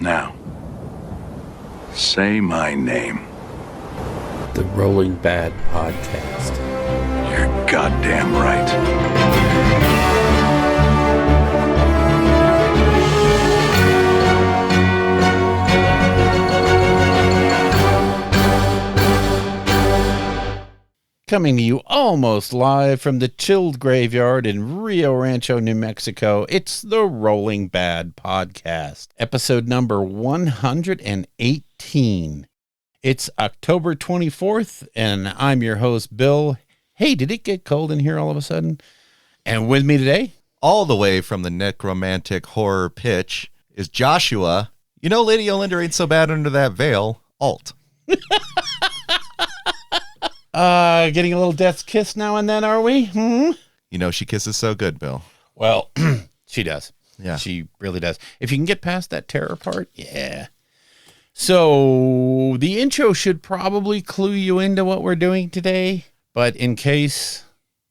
Now, say my name. The Rolling Bad Podcast. You're goddamn right. Coming to you almost live from the chilled graveyard in Rio Rancho, New Mexico, it's the Rolling Bad Podcast, episode number 118. It's October 24th, and I'm your host, Bill. Hey, did it get cold in here all of a sudden? And with me today, all the way from the necromantic horror pitch, is Joshua. You know, Lady Olinda ain't so bad under that veil. Alt. Getting a little death's kiss now and then, are we? You know, she kisses so good, Bill. Well, she does. Yeah. She really does. If you can get past that terror part, yeah. So the intro should probably clue you into what we're doing today, but in case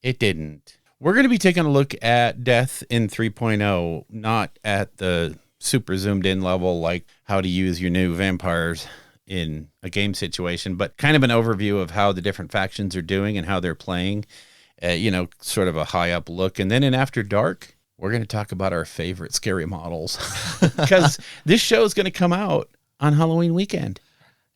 it didn't, we're going to be taking a look at Death in 3.0, not at the super zoomed in level like how to use your new vampires in a game situation, but kind of an overview of how the different factions are doing and how they're playing, sort of a high up look. And then in After Dark, we're going to talk about our favorite scary models because this show is going to come out on Halloween weekend.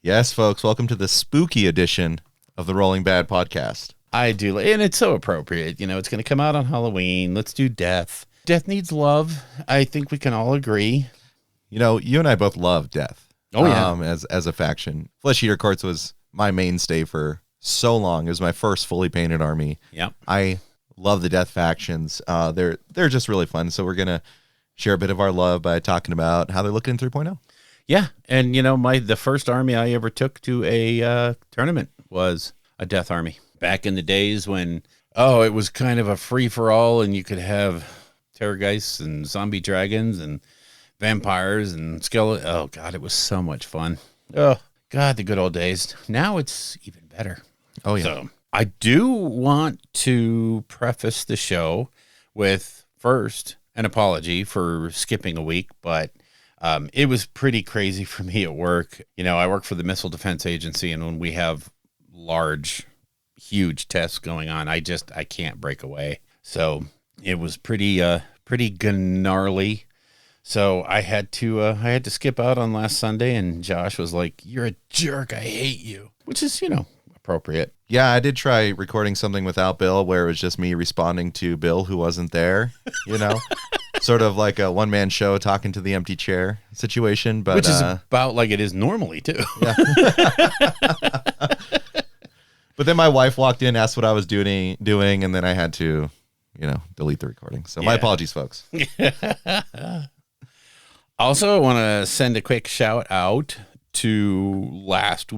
Yes, folks, welcome to the spooky edition of the Rolling Bad Podcast. I do, and it's so appropriate. You know, it's going to come out on Halloween. Let's do Death. Death needs love. I think we can all agree. You know, you and I both love Death. Oh, yeah. As a faction. Flesh Eater Courts was my mainstay for so long. It was my first fully painted army. Yeah. I love the Death factions. They're just really fun. So we're going to share a bit of our love by talking about how they're looking in 3.0. Yeah. And, you know, the first army I ever took to a tournament was a Death army. Back in the days when, it was kind of a free-for-all and you could have terrorgeists and zombie dragons and vampires and skeleton. Oh God, it was so much fun. Oh God, the good old days. Now it's even better. Oh yeah. So I do want to preface the show with first an apology for skipping a week, but it was pretty crazy for me at work. You know, I work for the Missile Defense Agency, and when we have huge tests going on, I can't break away. So it was pretty gnarly. So I had to skip out on last Sunday, and Josh was like, "You're a jerk. I hate you," which is, appropriate. Yeah, I did try recording something without Bill where it was just me responding to Bill who wasn't there, sort of like a one-man show talking to the empty chair situation. But which is about like it is normally, too. Yeah. But then my wife walked in, asked what I was doing, and then I had to, delete the recording. So my apologies, folks. Also, I want to send a quick shout out to last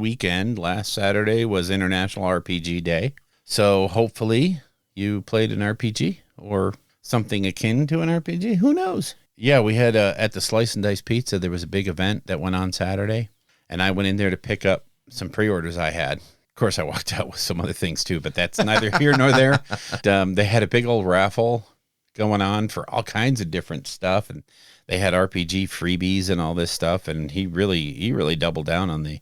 Saturday was International RPG Day. So hopefully you played an RPG or something akin to an RPG. Who knows? Yeah, we had at the Slice and Dice Pizza, there was a big event that went on Saturday, and I went in there to pick up some pre-orders I had. Of course, I walked out with some other things too, but that's neither here nor there. They had a big old raffle going on for all kinds of different stuff, and they had RPG freebies and all this stuff, and he really doubled down on the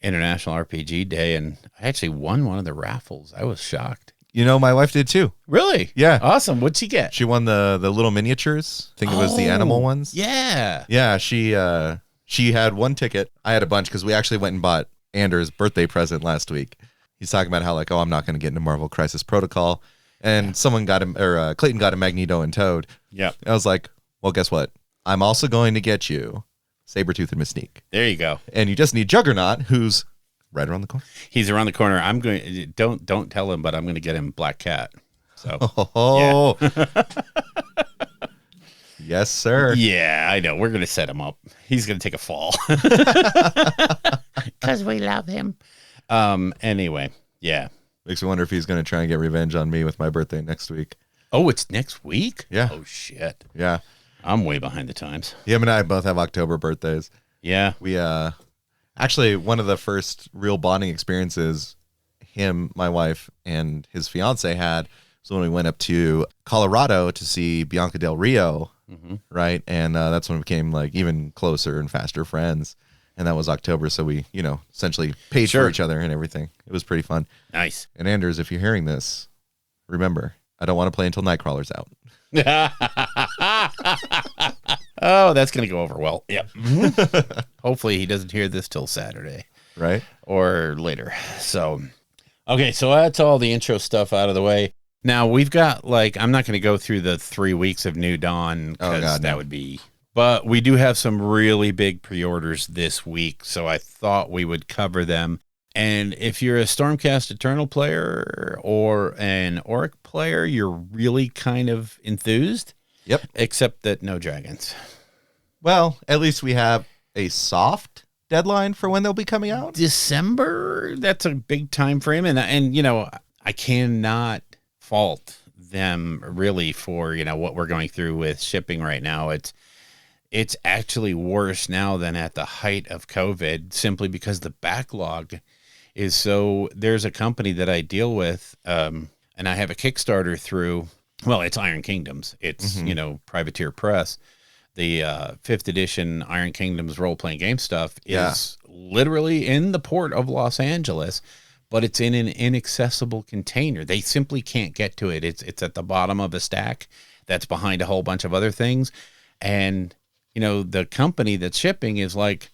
International RPG Day, and I actually won one of the raffles. I was shocked. My wife did too. Really? Yeah. Awesome. What'd she get? She won the little miniatures. I think it was the animal ones. Yeah. Yeah, she had one ticket. I had a bunch because we actually went and bought Anders' birthday present last week. He's talking about how I'm not going to get into Marvel Crisis Protocol, and someone got him, or Clayton got a Magneto and Toad. Yeah. I was like, well, guess what? I'm also going to get you Sabretooth and Mystique. There you go. And you just need Juggernaut, who's right around the corner. He's around the corner. I'm going. Don't tell him, but I'm going to get him Black Cat. So. Oh. Yeah. Yes, sir. Yeah, I know. We're going to set him up. He's going to take a fall. Because we love him. Anyway, yeah. Makes me wonder if he's going to try and get revenge on me with my birthday next week. Oh, it's next week? Yeah. Oh, shit. Yeah. I'm way behind the times. Him and I both have October birthdays. Yeah. We, actually, one of the first real bonding experiences him, my wife, and his fiance had was when we went up to Colorado to see Bianca Del Rio right? And that's when we became like even closer and faster friends. And that was October, so we, essentially paid for each other and everything. It was pretty fun. Nice. And Anders, if you're hearing this, remember, I don't want to play until Nightcrawler's out. Oh, that's going to go over well. Yep. Hopefully he doesn't hear this till Saturday. Right? Or later. So, okay, so that's all the intro stuff out of the way. Now we've got I'm not going to go through the 3 weeks of New Dawn because that would be, but we do have some really big pre-orders this week. So I thought we would cover them. And if you're a Stormcast Eternal player or an Auric player, you're really kind of enthused. Yep. Except that no dragons. Well, at least we have a soft deadline for when they'll be coming out. December, that's a big time frame. And I cannot fault them really for, what we're going through with shipping right now. It's actually worse now than at the height of COVID, simply because the backlog is so. There's a company that I deal with, and I have a Kickstarter through. Well, it's Iron Kingdoms. It's Privateer Press. The 5th edition Iron Kingdoms role-playing game stuff is literally in the port of Los Angeles, but it's in an inaccessible container. They simply can't get to it. It's at the bottom of a stack that's behind a whole bunch of other things, and the company that's shipping is like,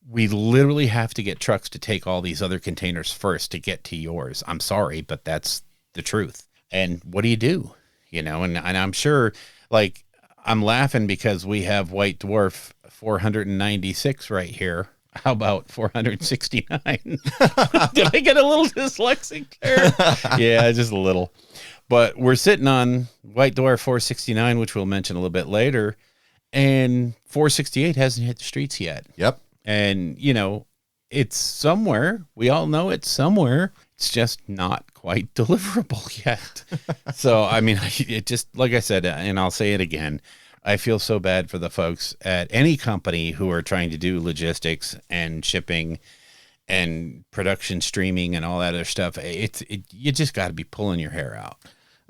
we literally have to get trucks to take all these other containers first to get to yours. I'm sorry, but that's the truth. And what do you do? And I'm sure, I'm laughing because we have White Dwarf 496 right here. How about 469? Did I get a little dyslexic there? Yeah, just a little. But we're sitting on White Dwarf 469, which we'll mention a little bit later. And 468 hasn't hit the streets yet. Yep. And, it's somewhere. We all know it's somewhere. It's just not quite deliverable yet. So, it just, like I said, and I'll say it again, I feel so bad for the folks at any company who are trying to do logistics and shipping and production streaming and all that other stuff. You just got to be pulling your hair out.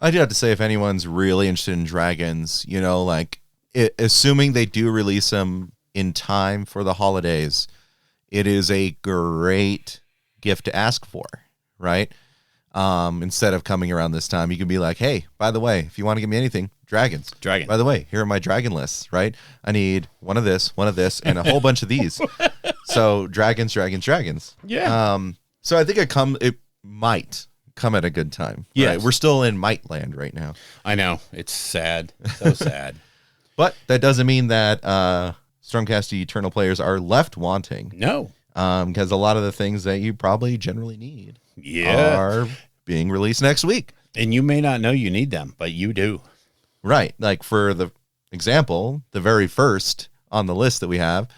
I do have to say, if anyone's really interested in dragons, assuming they do release them in time for the holidays, it is a great gift to ask for, right? Instead of coming around this time, you can be like, hey, by the way, if you want to give me anything, dragons. Dragon. By the way, here are my dragon lists, right? I need one of this, and a whole bunch of these. So dragons. Yeah. So I think it might come at a good time. Yes. Right? We're still in Might Land right now. I know. It's sad. So sad. But that doesn't mean that Stormcast Eternal players are left wanting. No. Because a lot of the things that you probably generally need are being released next week. And you may not know you need them, but you do. Right. Like, for the example, the very first on the list that we have,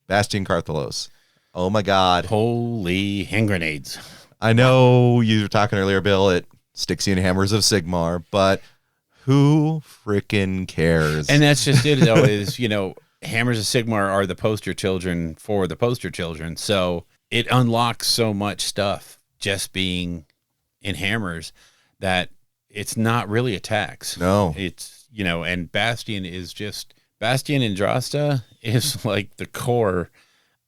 Bastion Carthalos. Oh my God. Holy hand grenades. I know you were talking earlier, Bill, at Styxian Hammers of Sigmar, but who frickin' cares? And that's just it, though, is, Hammers of Sigmar are the poster children for the poster children. So it unlocks so much stuff just being in Hammers that it's not really attacks. No. It's, and Bastion and Drosta is like the core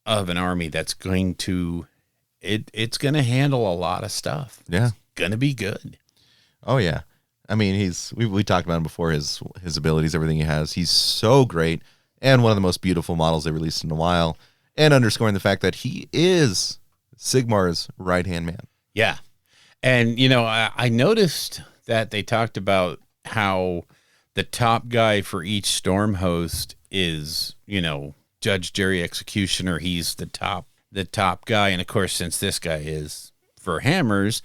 of an army that's going to, it's going to handle a lot of stuff. Yeah. It's going to be good. Oh, yeah. I mean, we talked about him before, his abilities, everything he has. He's so great, and one of the most beautiful models they released in a while, and underscoring the fact that he is Sigmar's right-hand man. Yeah. And, I noticed that they talked about how the top guy for each storm host is, Judge, Jury, Executioner. He's the top guy. And, of course, since this guy is for Hammers,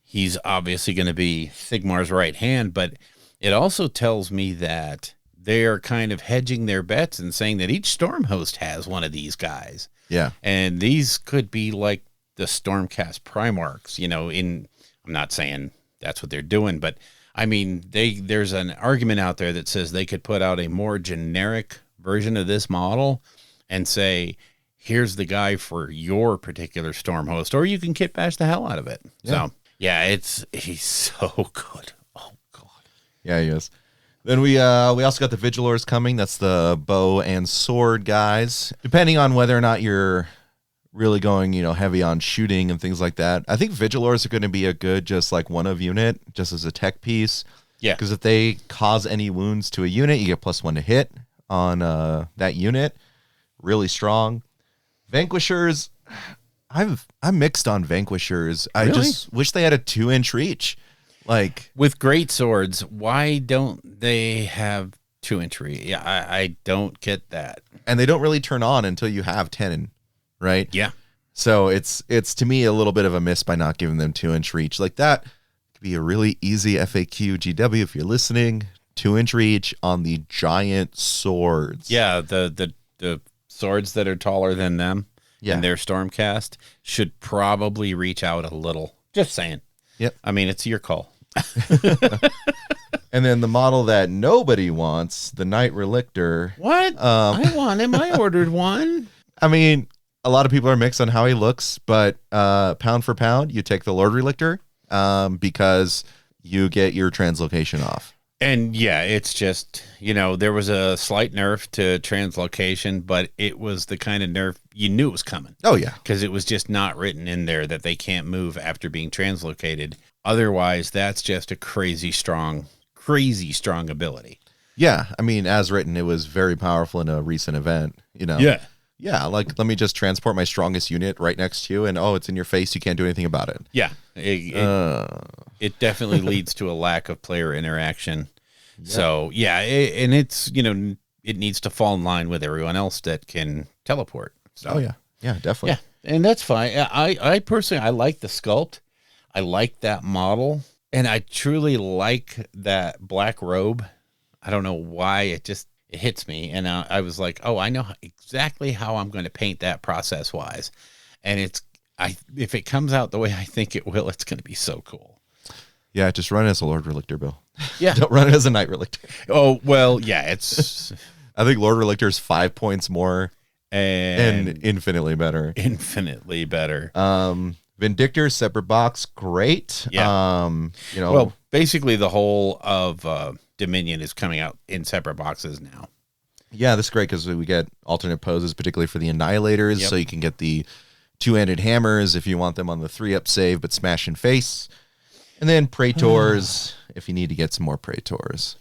he's obviously going to be Sigmar's right hand, but it also tells me that they are kind of hedging their bets and saying that each storm host has one of these guys. Yeah. And these could be like the Stormcast Primarchs, I'm not saying that's what they're doing, but I mean, there's an argument out there that says they could put out a more generic version of this model and say, here's the guy for your particular storm host, or you can kit bash the hell out of it. Yeah. So yeah, he's so good. Oh God. Yeah, he is. Then we also got the Vigilors coming. That's the bow and sword guys. Depending on whether or not you're really going, heavy on shooting and things like that, I think Vigilors are going to be a good just like one of unit, just as a tech piece. Yeah. Because if they cause any wounds to a unit, you get +1 to hit on that unit. Really strong. Vanquishers, I'm mixed on Vanquishers. I Really? just wish they had a 2-inch reach. Like, with great swords, why don't they have 2-inch reach? Yeah, I don't get that. and they don't really turn on until you have 10, right? Yeah. So it's to me a little bit of a miss by not giving them 2-inch reach. Like that could be a really easy FAQ GW if you're listening. 2-inch reach on the giant swords. Yeah, the swords that are taller than them Yeah. and their Stormcast should probably reach out a little. Just saying. Yep. I mean, it's your call. And then the model that nobody wants, the Knight Relictor. What? I want him. I ordered one. I mean, a lot of people are mixed on how he looks, but pound for pound, you take the Lord Relictor because you get your translocation off. And yeah, it's just, there was a slight nerf to translocation, but it was the kind of nerf you knew it was coming. Oh, yeah. Because it was just not written in there that they can't move after being translocated. Otherwise, that's just a crazy strong ability. Yeah. I mean, as written, it was very powerful in a recent event, Yeah. Yeah, like let me just transport my strongest unit right next to you, and it's in your face. You can't do anything about it. Yeah. It definitely leads to a lack of player interaction. Yeah. So, yeah, and it's, it needs to fall in line with everyone else that can teleport. So, oh, yeah. Yeah, definitely. Yeah, and that's fine. I personally, I like the sculpt. I like that model, and I truly like that black robe. I don't know why, it hits me, and I was like, oh, I know exactly how I'm going to paint that process-wise, and if it comes out the way I think it will, it's going to be so cool. Yeah, just run it as a Lord Relictor, Bill. Yeah. Don't run it as a Knight Relictor. Oh, well, yeah, it's... I think Lord Relictor is 5 points more and infinitely better. Infinitely better. Vindictor, separate box, great. Yeah. Well, basically the whole of Dominion is coming out in separate boxes now. Yeah, this is great because we get alternate poses, particularly for the Annihilators. Yep. So you can get the 2-handed hammers if you want them on the 3-up save, but smash in face. And then Praetors if you need to get some more Praetors.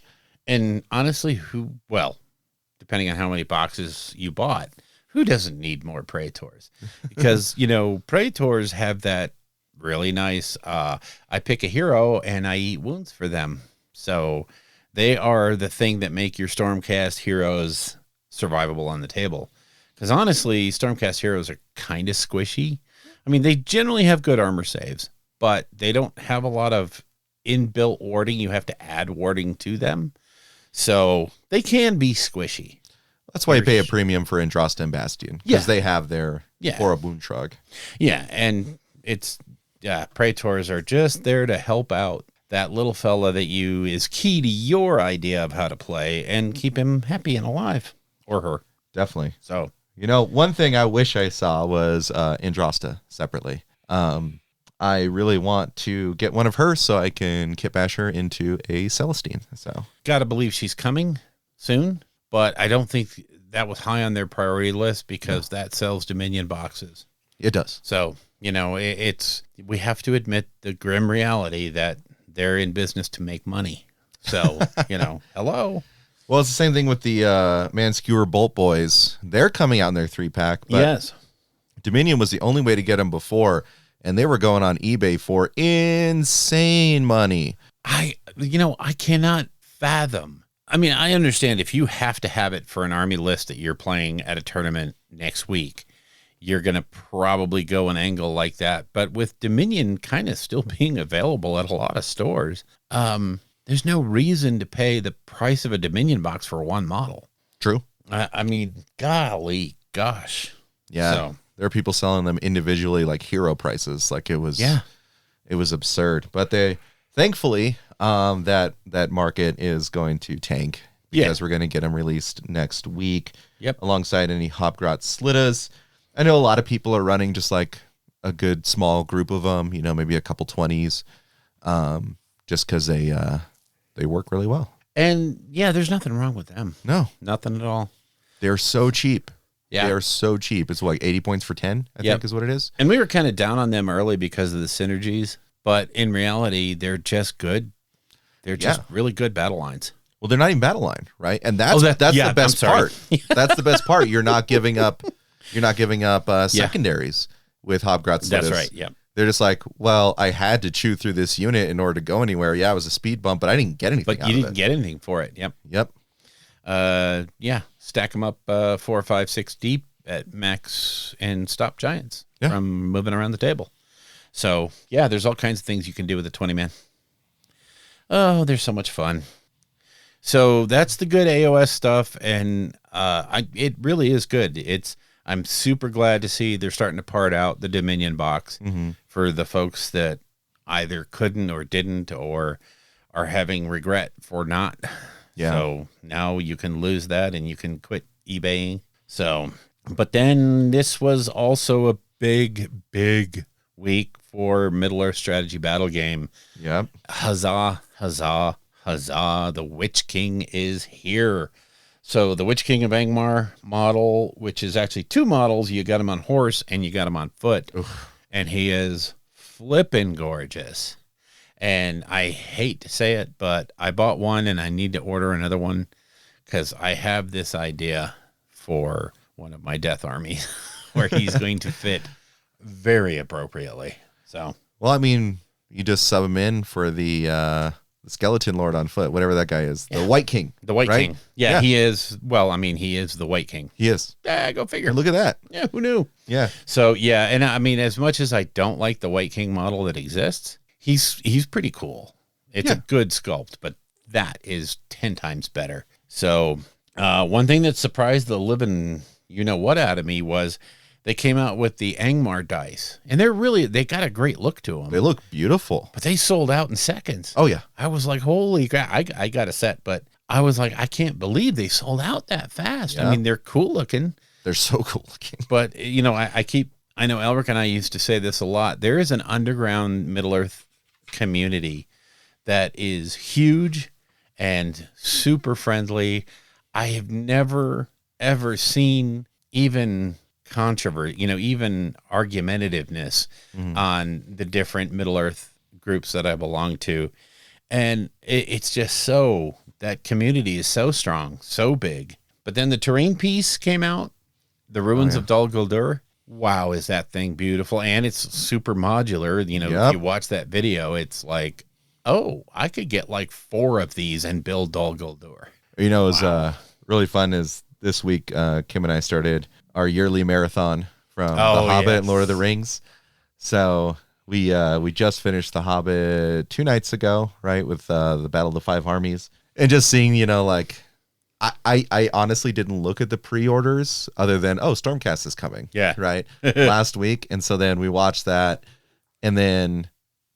And honestly, depending on how many boxes you bought, who doesn't need more Praetors? Because, Praetors have that really nice, I pick a hero and I eat wounds for them. So they are the thing that make your Stormcast heroes survivable on the table. Because honestly, Stormcast heroes are kind of squishy. I mean, they generally have good armor saves, but they don't have a lot of inbuilt warding. You have to add warding to them. So they can be squishy. That's why you pay a premium for Andrasta and Bastion, because they have their Aura Boon Shrug. Yeah, and Praetors are just there to help out that little fella that is key to your idea of how to play and keep him happy and alive, or her. Definitely. So, one thing I wish I saw was Andrasta separately. I really want to get one of her so I can kit bash her into a Celestine. So, gotta believe she's coming soon. But I don't think that was high on their priority list because that sells Dominion boxes. It does. So, we have to admit the grim reality that they're in business to make money. So, hello. Well, it's the same thing with the Manskewer Bolt Boys. They're coming out in their 3-pack. But yes. Dominion was the only way to get them before, and they were going on eBay for insane money. I cannot fathom. I mean, I understand if you have to have it for an army list that you're playing at a tournament next week, you're going to probably go an angle like that. But with Dominion kind of still being available at a lot of stores, there's no reason to pay the price of a Dominion box for one model. True. I mean, golly, gosh. Yeah. So, there are people selling them individually like hero prices. Like it was absurd. But thankfully, that market is going to tank because we're going to get them released next week. Yep. Alongside any Hopgrot Slittas. I know a lot of people are running just like a good small group of them, maybe a couple 20s, just because they work really well. And yeah, there's nothing wrong with them. No, Nothing at all. they're so cheap. Yeah. They are so cheap. It's like 80 points for 10, I think is what it is. And we were kind of down on them early because of the synergies, but in reality, they're just good. They're just really good battle lines. Well, they're not even battle line, right? And that's the best part. That's the best part. You're not giving up secondaries with Hobgrot. That's right. Yeah. They're just like, well, I had to chew through this unit in order to go anywhere. Yeah, it was a speed bump, but I didn't get anything. But you didn't get anything for it. Yep. Yep. Yeah. Stack them up 4, 5, 6 deep at max and stop giants from moving around the table. So yeah, there's all kinds of things you can do with a 20-man. Oh, they're so much fun. So that's the good AOS stuff, and it really is good. I'm super glad to see they're starting to part out the Dominion box for the folks that either couldn't or didn't or are having regret for not. Yeah. So now you can lose that and you can quit eBaying. So, but then this was also a big, big week for Middle-earth strategy battle game. Yep. Huzzah, huzzah, huzzah. The Witch King is here. So the Witch King of Angmar model, which is actually 2 models, you got him on horse and you got him on foot. Oof. And he is flippin' gorgeous. And I hate to say it, but I bought one and I need to order another one because I have this idea for one of my death armies where he's going to fit very appropriately. So, well, I mean, you just sub him in for the Skeleton Lord on foot, whatever that guy is, the White King. The White King. Yeah, he is. Well, I mean, he is the White King. He is. Yeah, go figure. Look at that. Yeah, who knew? Yeah. So, yeah, and I mean, as much as I don't like the White King model that exists, he's pretty cool. It's a good sculpt, but that is 10 times better. So, one thing that surprised the living you-know-what out of me was they came out with the Angmar dice, and they got a great look to them. They look beautiful. But they sold out in seconds. Oh, yeah. I was like, holy crap. I got a set, but I was like, I can't believe they sold out that fast. Yeah. I mean, they're cool looking. They're so cool looking. But, you know, I know Elric and I used to say this a lot. There is an underground Middle-earth community that is huge and super friendly. I have never, ever seen even controversy, even argumentativeness on the different Middle-earth groups that I belong to. And it's just that community is so strong, so big. But then the terrain piece came out, the Ruins of Dol Guldur. Wow, is that thing beautiful. And it's super modular. If you watch that video, it's like, oh, I could get like 4 of these and build Dol Guldur. It was really fun is this week, Kim and I started our yearly marathon from The Hobbit and Lord of the Rings. So we just finished The Hobbit 2 nights ago, right, with the Battle of the Five Armies. And just seeing, I honestly didn't look at the pre-orders other than, Stormcast is coming. Yeah. Right. Last week. And so then we watched that. And then,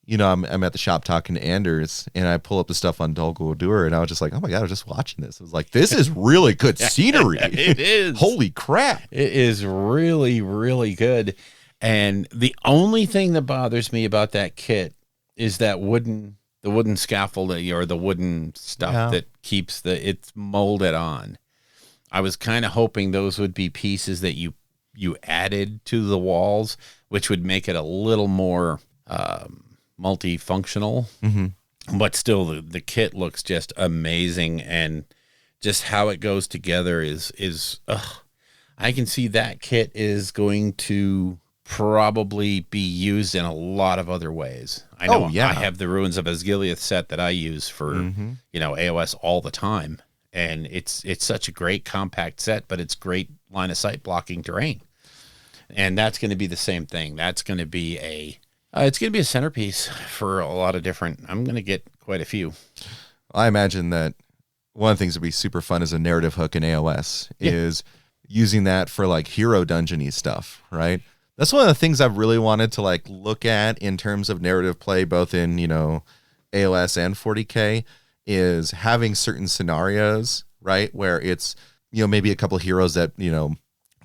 I'm at the shop talking to Anders and I pull up the stuff on Dol Guldur and I was just like, oh my God, I was just watching this. I was like, this is really good scenery. It is. Holy crap. It is really, really good. And the only thing that bothers me about that kit is that the wooden scaffolding or the wooden stuff that keeps it's molded on. I was kind of hoping those would be pieces that you added to the walls, which would make it a little more multifunctional. But still, the kit looks just amazing, and just how it goes together is I can see that kit is going to probably be used in a lot of other ways. I know I have the Ruins of Osgiliath set that I use for AOS all the time, and it's such a great compact set, but it's great line of sight blocking terrain. And that's going to be the same thing. That's going to be it's going to be a centerpiece for a lot of different. I'm going to get quite a few. I imagine that one of the things that would be super fun as a narrative hook in AOS is using that for like hero dungeony stuff, right? That's one of the things I've really wanted to like look at in terms of narrative play, both in, AOS and 40K, is having certain scenarios, right? Where it's, maybe a couple of heroes that,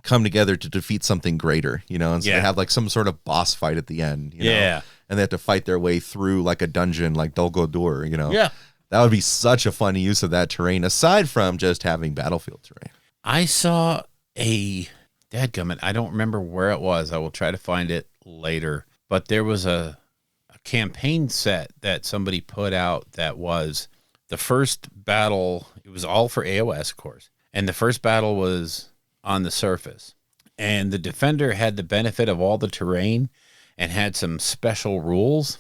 come together to defeat something greater, and so they have like some sort of boss fight at the end, and they have to fight their way through like a dungeon, like Dol Guldur, Yeah. That would be such a fun use of that terrain, aside from just having battlefield terrain. I saw a dadgummit. I don't remember where it was. I will try to find it later. But there was a campaign set that somebody put out that was the first battle. It was all for AOS, of course. And the first battle was on the surface. And the defender had the benefit of all the terrain and had some special rules,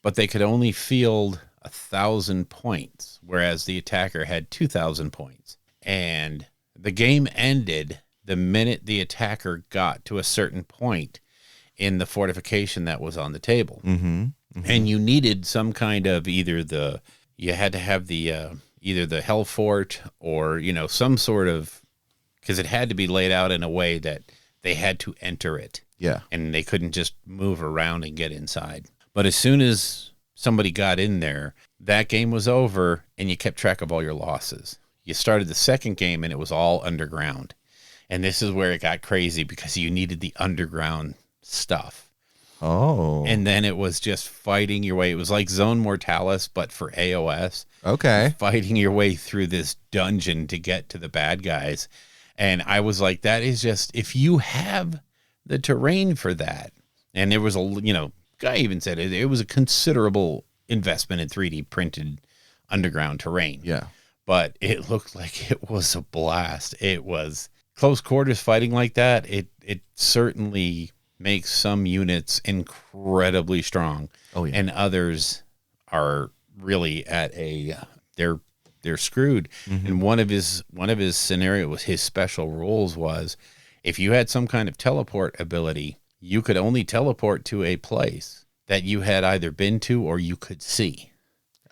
but they could only field 1,000 points, whereas the attacker had 2,000 points. And the game ended the minute the attacker got to a certain point in the fortification that was on the table. Mm-hmm. And you needed some kind of either you had to have either the Hell Fort or, some sort of, because it had to be laid out in a way that they had to enter it. Yeah. And they couldn't just move around and get inside. But as soon as somebody got in there, that game was over and you kept track of all your losses. You started the second game and it was all underground. And this is where it got crazy because you needed the underground stuff. Oh. And then it was just fighting your way. It was like Zone Mortalis, but for AOS. Okay. Fighting your way through this dungeon to get to the bad guys. And I was like, that is just, if you have the terrain for that. And there was guy even said it was a considerable investment in 3D printed underground terrain. Yeah. But it looked like it was a blast. It was close quarters fighting like that. It certainly makes some units incredibly strong. Oh, yeah. And others are really at they're screwed. Mm-hmm. And one of his scenario was his special rules was if you had some kind of teleport ability, you could only teleport to a place that you had either been to or you could see.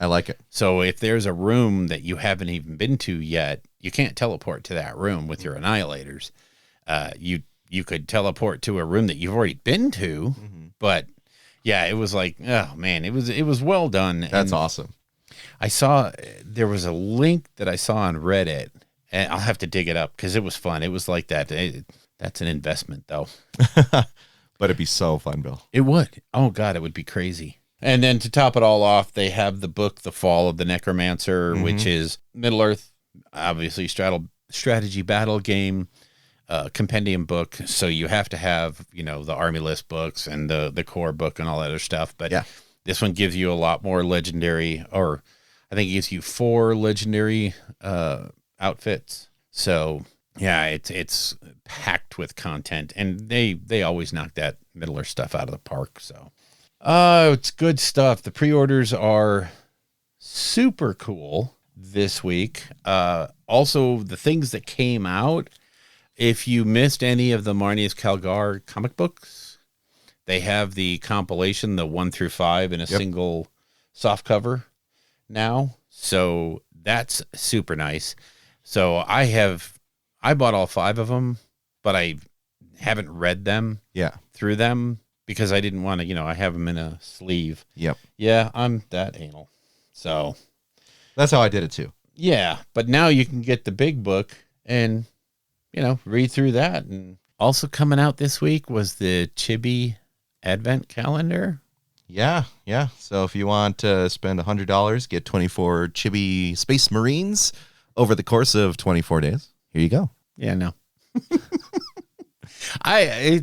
I like it. So if there's a room that you haven't even been to yet, you can't teleport to that room with your annihilators. You could teleport to a room that you've already been to, but yeah, it was like, oh man, it was well done. That's awesome. I saw there was a link that I saw on Reddit, and I'll have to dig it up because it was fun. It was like that. That's an investment though. But it'd be so fun, Bill. It would. Oh God, it would be crazy. And then to top it all off, they have the book, The Fall of the Necromancer, which is Middle-earth, obviously strategy battle game, compendium book. So you have to have, the army list books and the core book and all that other stuff. But yeah. This one gives you a lot more legendary, or I think it gives you 4 legendary outfits. So yeah, it's packed with content, and they always knock that Middle-earth stuff out of the park. So it's good stuff. The pre-orders are super cool this week. Also, the things that came out, if you missed any of the Marnius Calgar comic books, they have the compilation, the 1 through 5 in a single soft cover now. So that's super nice. So I bought all 5 of them, but I haven't read them through them because I didn't want to, I have them in a sleeve. Yep. Yeah, I'm that anal. So that's how I did it too. Yeah, but now you can get the big book and, read through that. And also coming out this week was the Chibi Advent Calendar. Yeah. So if you want to spend $100, get 24 Chibi Space Marines over the course of 24 days. Here you go. Yeah, no. I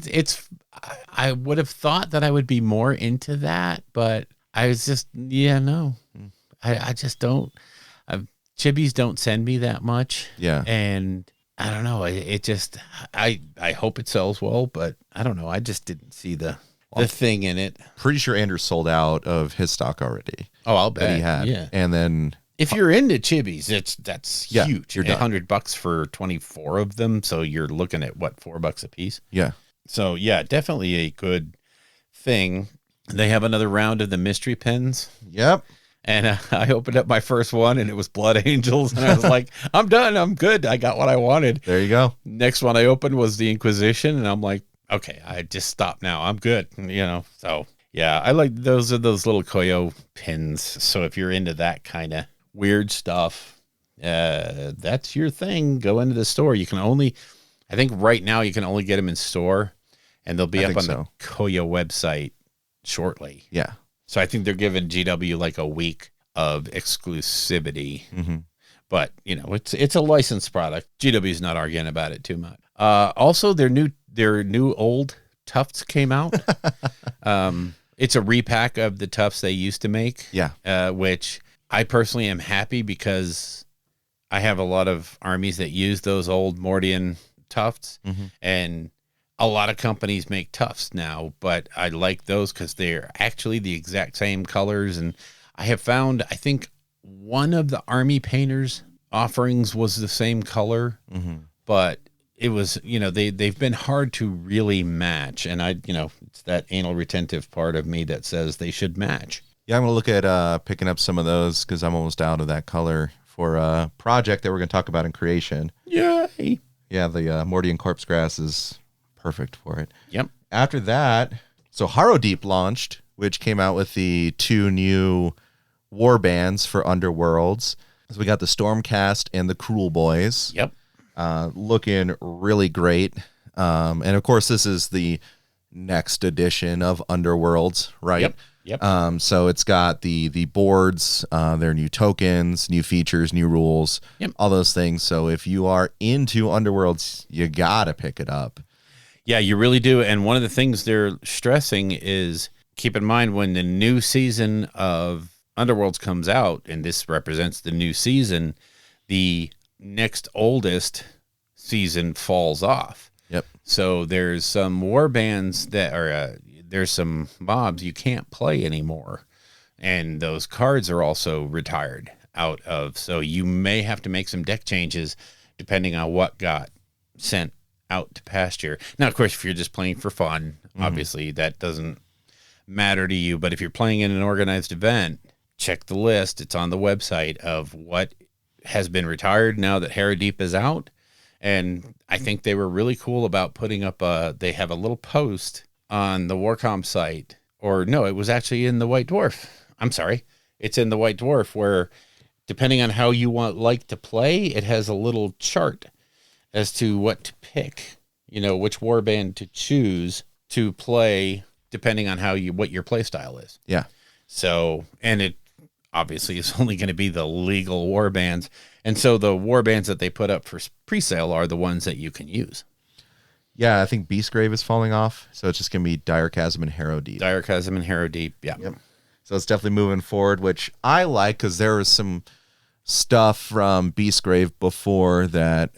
would have thought that I would be more into that, but I was just, no. I just don't. Chibis don't send me that much. Yeah. And I don't know. It just, I hope it sells well, but I don't know. I just didn't see the thing in it. Pretty sure Andrew sold out of his stock already. Oh, I'll bet. That he had. Yeah. And then if you're into chibis, that's huge. You're done. $100 for 24 of them. So you're looking at what, $4 a piece? Yeah. So yeah, definitely a good thing. They have another round of the mystery pins. Yep. And I opened up my first one and it was Blood Angels. And I was like, I'm done. I'm good. I got what I wanted. There you go. Next one I opened was the Inquisition. And I'm like, okay, I just stopped now. I'm good. So yeah, I like those little Koyo pins. So if you're into that kind of weird stuff, that's your thing. Go into the store. I think right now you can only get them in store, and they'll be up on the Koyo website shortly. Yeah. So I think they're giving GW like a week of exclusivity. But it's a licensed product. GW's not arguing about it too much. Also, their new old Tufts came out. It's a repack of the Tufts they used to make. Yeah. Which I personally am happy because I have a lot of armies that use those old Mordian Tufts, and a lot of companies make Tufts now, but I like those because they're actually the exact same colors. And I have found, I think one of the army painters offerings was the same color, but it was, they've been hard to really match. And it's that anal retentive part of me that says they should match. Yeah, I'm going to look at picking up some of those because I'm almost out of that color for a project that we're going to talk about in creation. Yay! Yeah, the Mordian Corpse Grass is perfect for it. Yep. After that, so Harrowdeep launched, which came out with the 2 new war bands for Underworlds. So we got the Stormcast and the Cruel Boys. Yep. Looking really great. And of course, this is the next edition of Underworlds, right? Yep. So it's got the boards, their new tokens, new features, new rules, all those things. So if you are into Underworlds, you gotta pick it up. Yeah, you really do. And one of the things they're stressing is keep in mind when the new season of Underworlds comes out, and this represents the new season, the next oldest season falls off. Yep. So there's some war bands that are there's some mobs you can't play anymore, and those cards are also retired out of. So you may have to make some deck changes depending on what got sent out to pasture. Now, of course, if you're just playing for fun, obviously that doesn't matter to you. But if you're playing in an organized event, check the list. It's on the website of what has been retired now that Harrowdeep is out. And I think they were really cool about putting up they have a little post on the Warcom site, or no, it was actually in the White Dwarf. I'm sorry. It's in the White Dwarf where depending on how you like to play, it has a little chart as to what to pick, which warband to choose to play depending on what your play style is. Yeah. So, and it obviously is only going to be the legal warbands. And so the warbands that they put up for pre-sale are the ones that you can use. Yeah, I think Beastgrave is falling off, so it's just going to be Dire Chasm and Harrowdeep. Dire Chasm and Harrowdeep, yeah. Yep. So it's definitely moving forward, which I like because there was some stuff from Beastgrave before that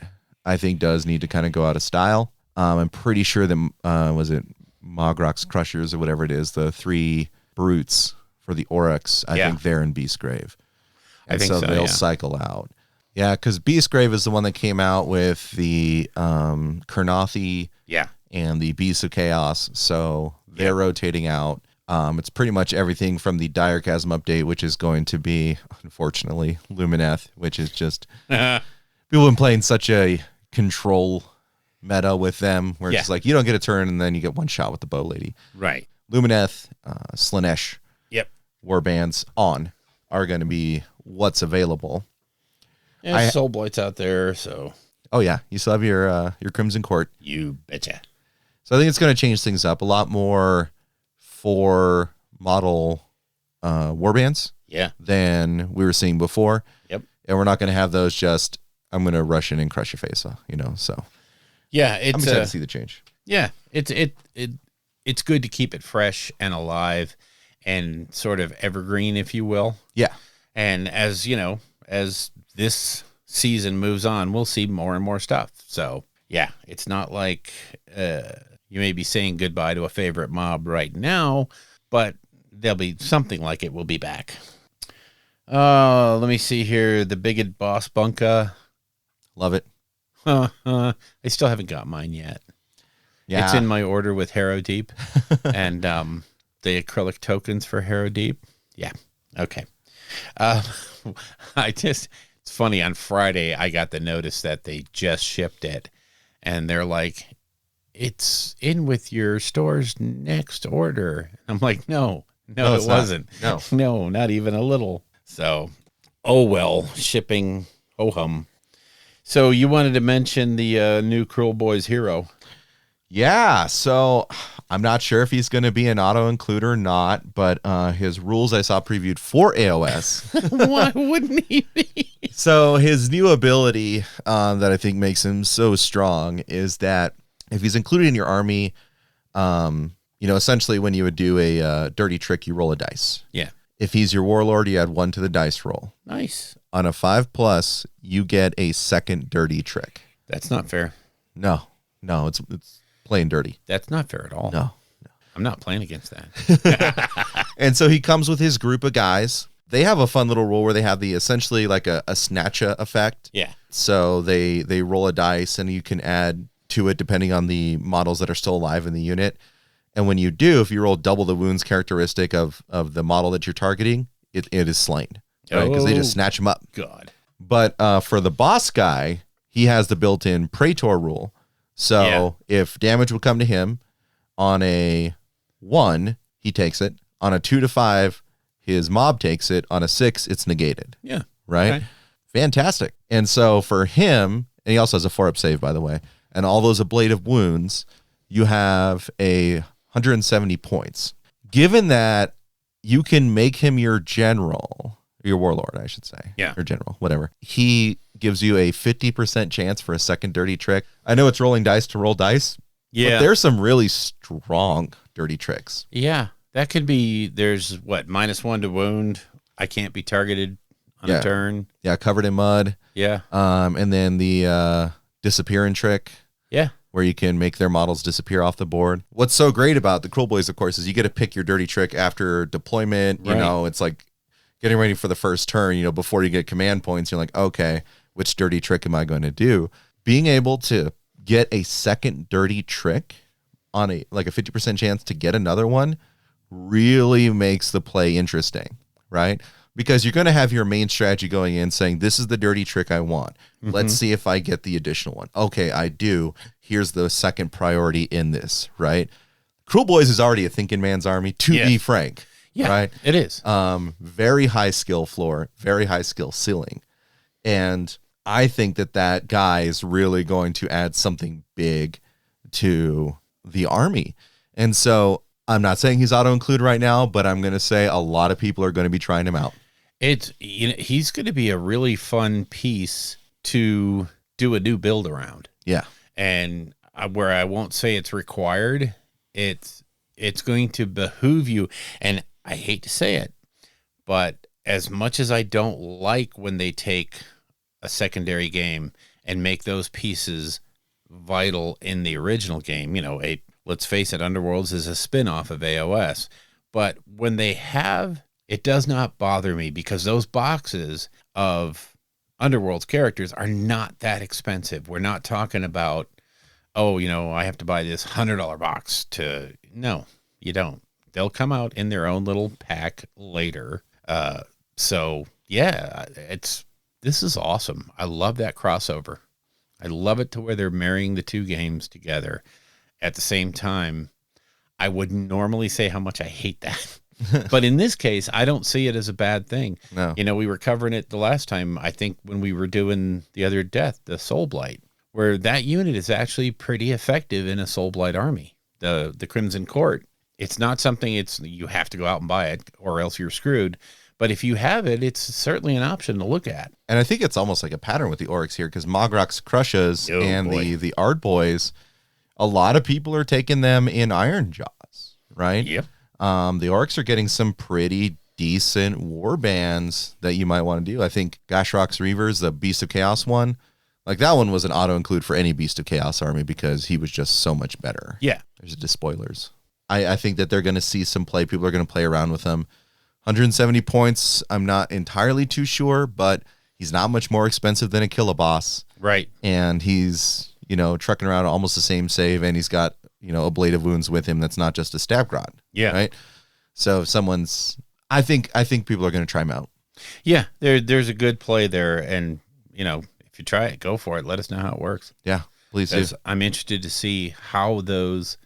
I think does need to kind of go out of style. I'm pretty sure that, was it Mogrock's Crushers or whatever it is, the 3 brutes for the Oryx, I think they're in Beastgrave. And I think so, they'll cycle out. Yeah, because Beastgrave is the one that came out with the Kurnothi and the Beasts of Chaos. So they're rotating out. It's pretty much everything from the Dire Chasm update, which is going to be, unfortunately, Lumineth, which is just... people have been playing such a control meta with them, where it's like, you don't get a turn, and then you get one shot with the bow lady. Right. Lumineth, Slanesh, warbands are going to be what's available. Yeah, Soul Blight's out there, so... Oh, yeah. You still have your Crimson Court. You betcha. So I think it's going to change things up. A lot more 4 model warbands than we were seeing before. Yep. And we're not going to have those just, I'm going to rush in and crush your face, so... Yeah, I'm excited to see the change. Yeah, it's good to keep it fresh and alive and sort of evergreen, if you will. Yeah. And as this season moves on, we'll see more and more stuff. So, yeah, it's not like you may be saying goodbye to a favorite mob right now, but there'll be something like it will be back. Let me see here. The Bigot Boss Bunka. Love it. I still haven't got mine yet. Yeah. It's in my order with Harrowdeep and the acrylic tokens for Harrowdeep. Yeah. Okay. It's funny. On Friday, I got the notice that they just shipped it, and they're like, it's in with your store's next order. I'm like, no, it wasn't. No, not even a little. So, oh well, shipping, oh hum. So you wanted to mention the new Cruel Boys hero. Yeah, so I'm not sure if he's going to be an auto-include or not, but his rules I saw previewed for AOS. Why wouldn't he be? So his new ability that I think makes him so strong is that if he's included in your army, essentially when you would do a dirty trick, you roll a dice. Yeah. If he's your warlord, you add 1 to the dice roll. Nice. On a 5+, you get a second dirty trick. That's not fair. No, it's plain dirty. That's not fair at all. No. I'm not playing against that. And so he comes with his group of guys. They have a fun little rule where they have the essentially like a snatcha effect. Yeah. So they roll a dice and you can add to it depending on the models that are still alive in the unit. And when you do, if you roll double the wounds characteristic of the model that you're targeting, it is slain. Right? Because they just snatch them up. God. But for the boss guy, he has the built-in Praetor rule. So if damage would come to him on a 1, he takes it. On a 2 to 5, his mob takes it. On a 6, it's negated. Yeah. Right? Okay. Fantastic. And so for him, and he also has a 4-up save, by the way, and all those ablative wounds, you have 170 points. Given that you can make him your general, your warlord, I should say. Yeah. Or general, whatever. He gives you a 50% chance for a second dirty trick. I know it's rolling dice to roll dice. Yeah. But there's some really strong dirty tricks. Yeah. That could be, there's -1 to wound. I can't be targeted on a turn. Yeah, covered in mud. Yeah. And then the disappearing trick. Yeah. Where you can make their models disappear off the board. What's so great about the Cruel Boys, of course, is you get to pick your dirty trick after deployment. You know, it's like getting ready for the first turn, before you get command points, you're like, okay, which dirty trick am I going to do? Being able to get a second dirty trick on a 50% chance to get another one really makes the play interesting, right? Because you're going to have your main strategy going in saying, this is the dirty trick I want. Mm-hmm. Let's see if I get the additional one. Okay, I do. Here's the second priority in this, right? Cruel Boys is already a thinking man's army, to be frank. Yeah, right? It is. Very high skill floor, very high skill ceiling. And I think that guy is really going to add something big to the army. And so I'm not saying he's auto-include right now, but I'm going to say a lot of people are going to be trying him out. He's going to be a really fun piece to do a new build around. Yeah. And where I won't say it's required, it's going to behoove you. And I hate to say it, but as much as I don't like when they take a secondary game and make those pieces vital in the original game, let's face it, Underworlds is a spin-off of AOS. But when they have, it does not bother me because those boxes of Underworld's characters are not that expensive. We're not talking about, I have to buy this $100 box no, you don't. They'll come out in their own little pack later. So yeah, this is awesome. I love that crossover. I love it to where they're marrying the two games together. At the same time, I would normally say how much I hate that. But in this case, I don't see it as a bad thing. No. We were covering it the last time, I think, when we were doing the other death, the Soul Blight, where that unit is actually pretty effective in a Soul Blight army. The Crimson Court, it's not something you have to go out and buy it or else you're screwed. But if you have it, it's certainly an option to look at. And I think it's almost like a pattern with the Oryx here because Mogrock's Crushes and the Ard Boys, a lot of people are taking them in Iron Jaws, right? Yep. The Oryx are getting some pretty decent war bands that you might want to do. I think Gashrock's Reavers, the Beast of Chaos one, like that one was an auto-include for any Beast of Chaos army because he was just so much better. Yeah. There's just spoilers. I think that they're going to see some play. People are going to play around with them. 170 points, I'm not entirely too sure, but he's not much more expensive than a Killaboss. Right. And he's, trucking around almost the same save, and he's got, ablative wounds with him that's not just a stab grot. Yeah. Right? So if I think people are going to try him out. Yeah, there's a good play there, and, if you try it, go for it. Let us know how it works. Yeah, please do. I'm interested to see how those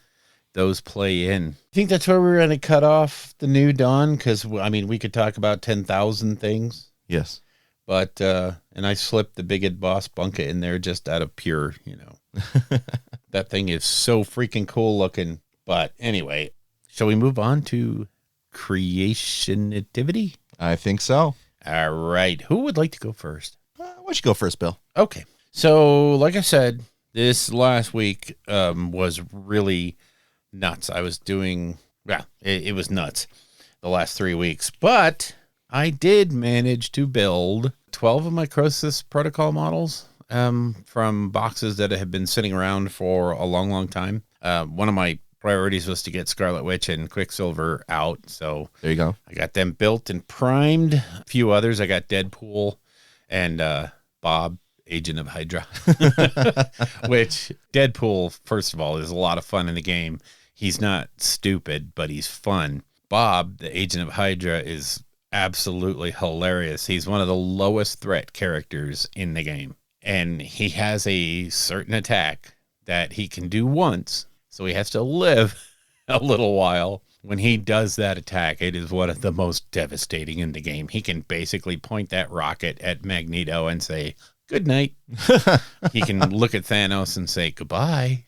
play in. I think that's where we're going to cut off the New Dawn because, we could talk about 10,000 things. Yes. But, and I slipped the Big Boss Bunka in there just out of pure, that thing is so freaking cool looking. But anyway, shall we move on to creationativity? I think so. All right. Who would like to go first? Why don't you go first, Bill? Okay. So, like I said, this last week was really nuts. I was doing, well, it was nuts the last 3 weeks, but I did manage to build 12 of my Croesus protocol models from boxes that have been sitting around for a long, long time. One of my priorities was to get Scarlet Witch and Quicksilver out. So there you go. I got them built and primed. A few others. I got Deadpool and Bob, Agent of Hydra, which Deadpool, first of all, is a lot of fun in the game. He's not stupid, but he's fun. Bob, the Agent of Hydra, is absolutely hilarious. He's one of the lowest threat characters in the game. And he has a certain attack that he can do once. So he has to live a little while. When he does that attack, it is one of the most devastating in the game. He can basically point that rocket at Magneto and say, good night. He can look at Thanos and say, goodbye.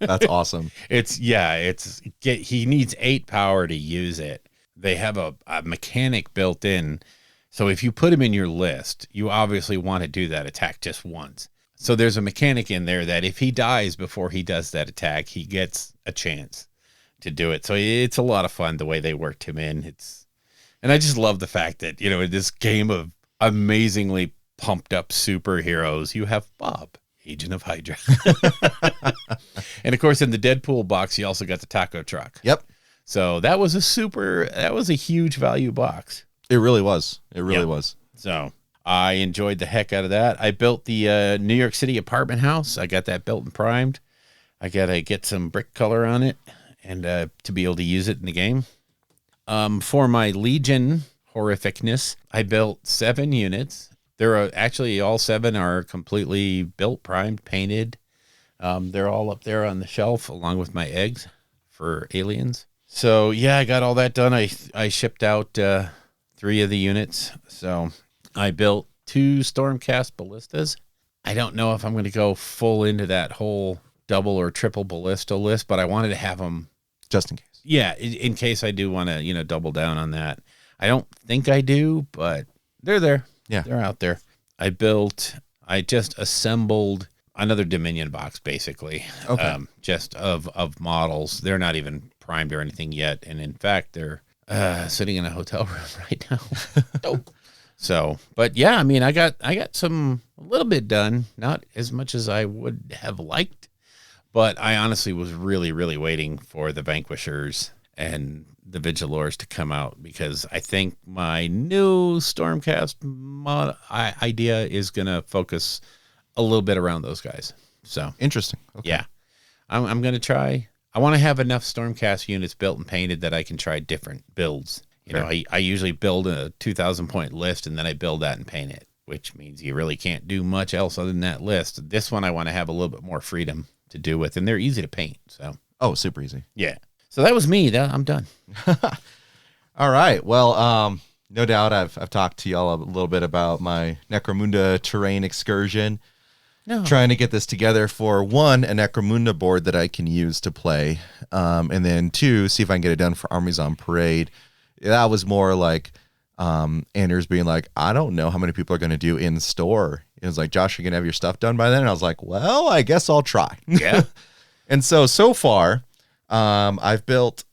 That's awesome. He needs 8 power to use it. They have a mechanic built in. So if you put him in your list, you obviously want to do that attack just once. So there's a mechanic in there that if he dies before he does that attack, he gets a chance to do it. So it's a lot of fun the way they worked him in. And I just love the fact that, in this game of amazingly pumped up superheroes, you have Bob, Agent of Hydra. And of course, in the Deadpool box, you also got the taco truck. Yep. So that was a huge value box. It really was. It really was. So I enjoyed the heck out of that. I built the New York City apartment house. I got that built and primed. I got to get some brick color on it and to be able to use it in the game. For my Legion horrificness, I built 7 units. There are actually all 7 are completely built, primed, painted. They're all up there on the shelf along with my eggs for aliens. So yeah, I got all that done. I shipped out 3 of the units. So I built 2 Stormcast ballistas. I don't know if I'm going to go full into that whole double or triple ballista list, but I wanted to have them just in case. Yeah, in case I do want to, double down on that. I don't think I do, but they're there. Yeah, they're out there. I just assembled another Dominion box, basically. Okay. Just of models. They're not even primed or anything yet, and in fact, they're sitting in a hotel room right now. Dope. So, but yeah, I mean, I got a little bit done, not as much as I would have liked, but I honestly was really, really waiting for the Vanquishers and the Vigilors to come out, because I think my new Stormcast idea is going to focus a little bit around those guys. So interesting. Okay. Yeah, I'm going to try. I want to have enough Stormcast units built and painted that I can try different builds. I usually build a 2,000 point list and then I build that and paint it, which means you really can't do much else other than that list. This one I want to have a little bit more freedom to do with, and they're easy to paint. So super easy. Yeah. So that was me. I'm done. All right. Well, no doubt I've talked to y'all a little bit about my Necromunda terrain excursion. No. Trying to get this together for 1, a Necromunda board that I can use to play, and then 2, see if I can get it done for Armies on Parade. That was more like Anders being like, I don't know how many people are going to do in store. It was like, Josh, you're going to have your stuff done by then? And I was like, well, I guess I'll try. Yeah. And so far, I've built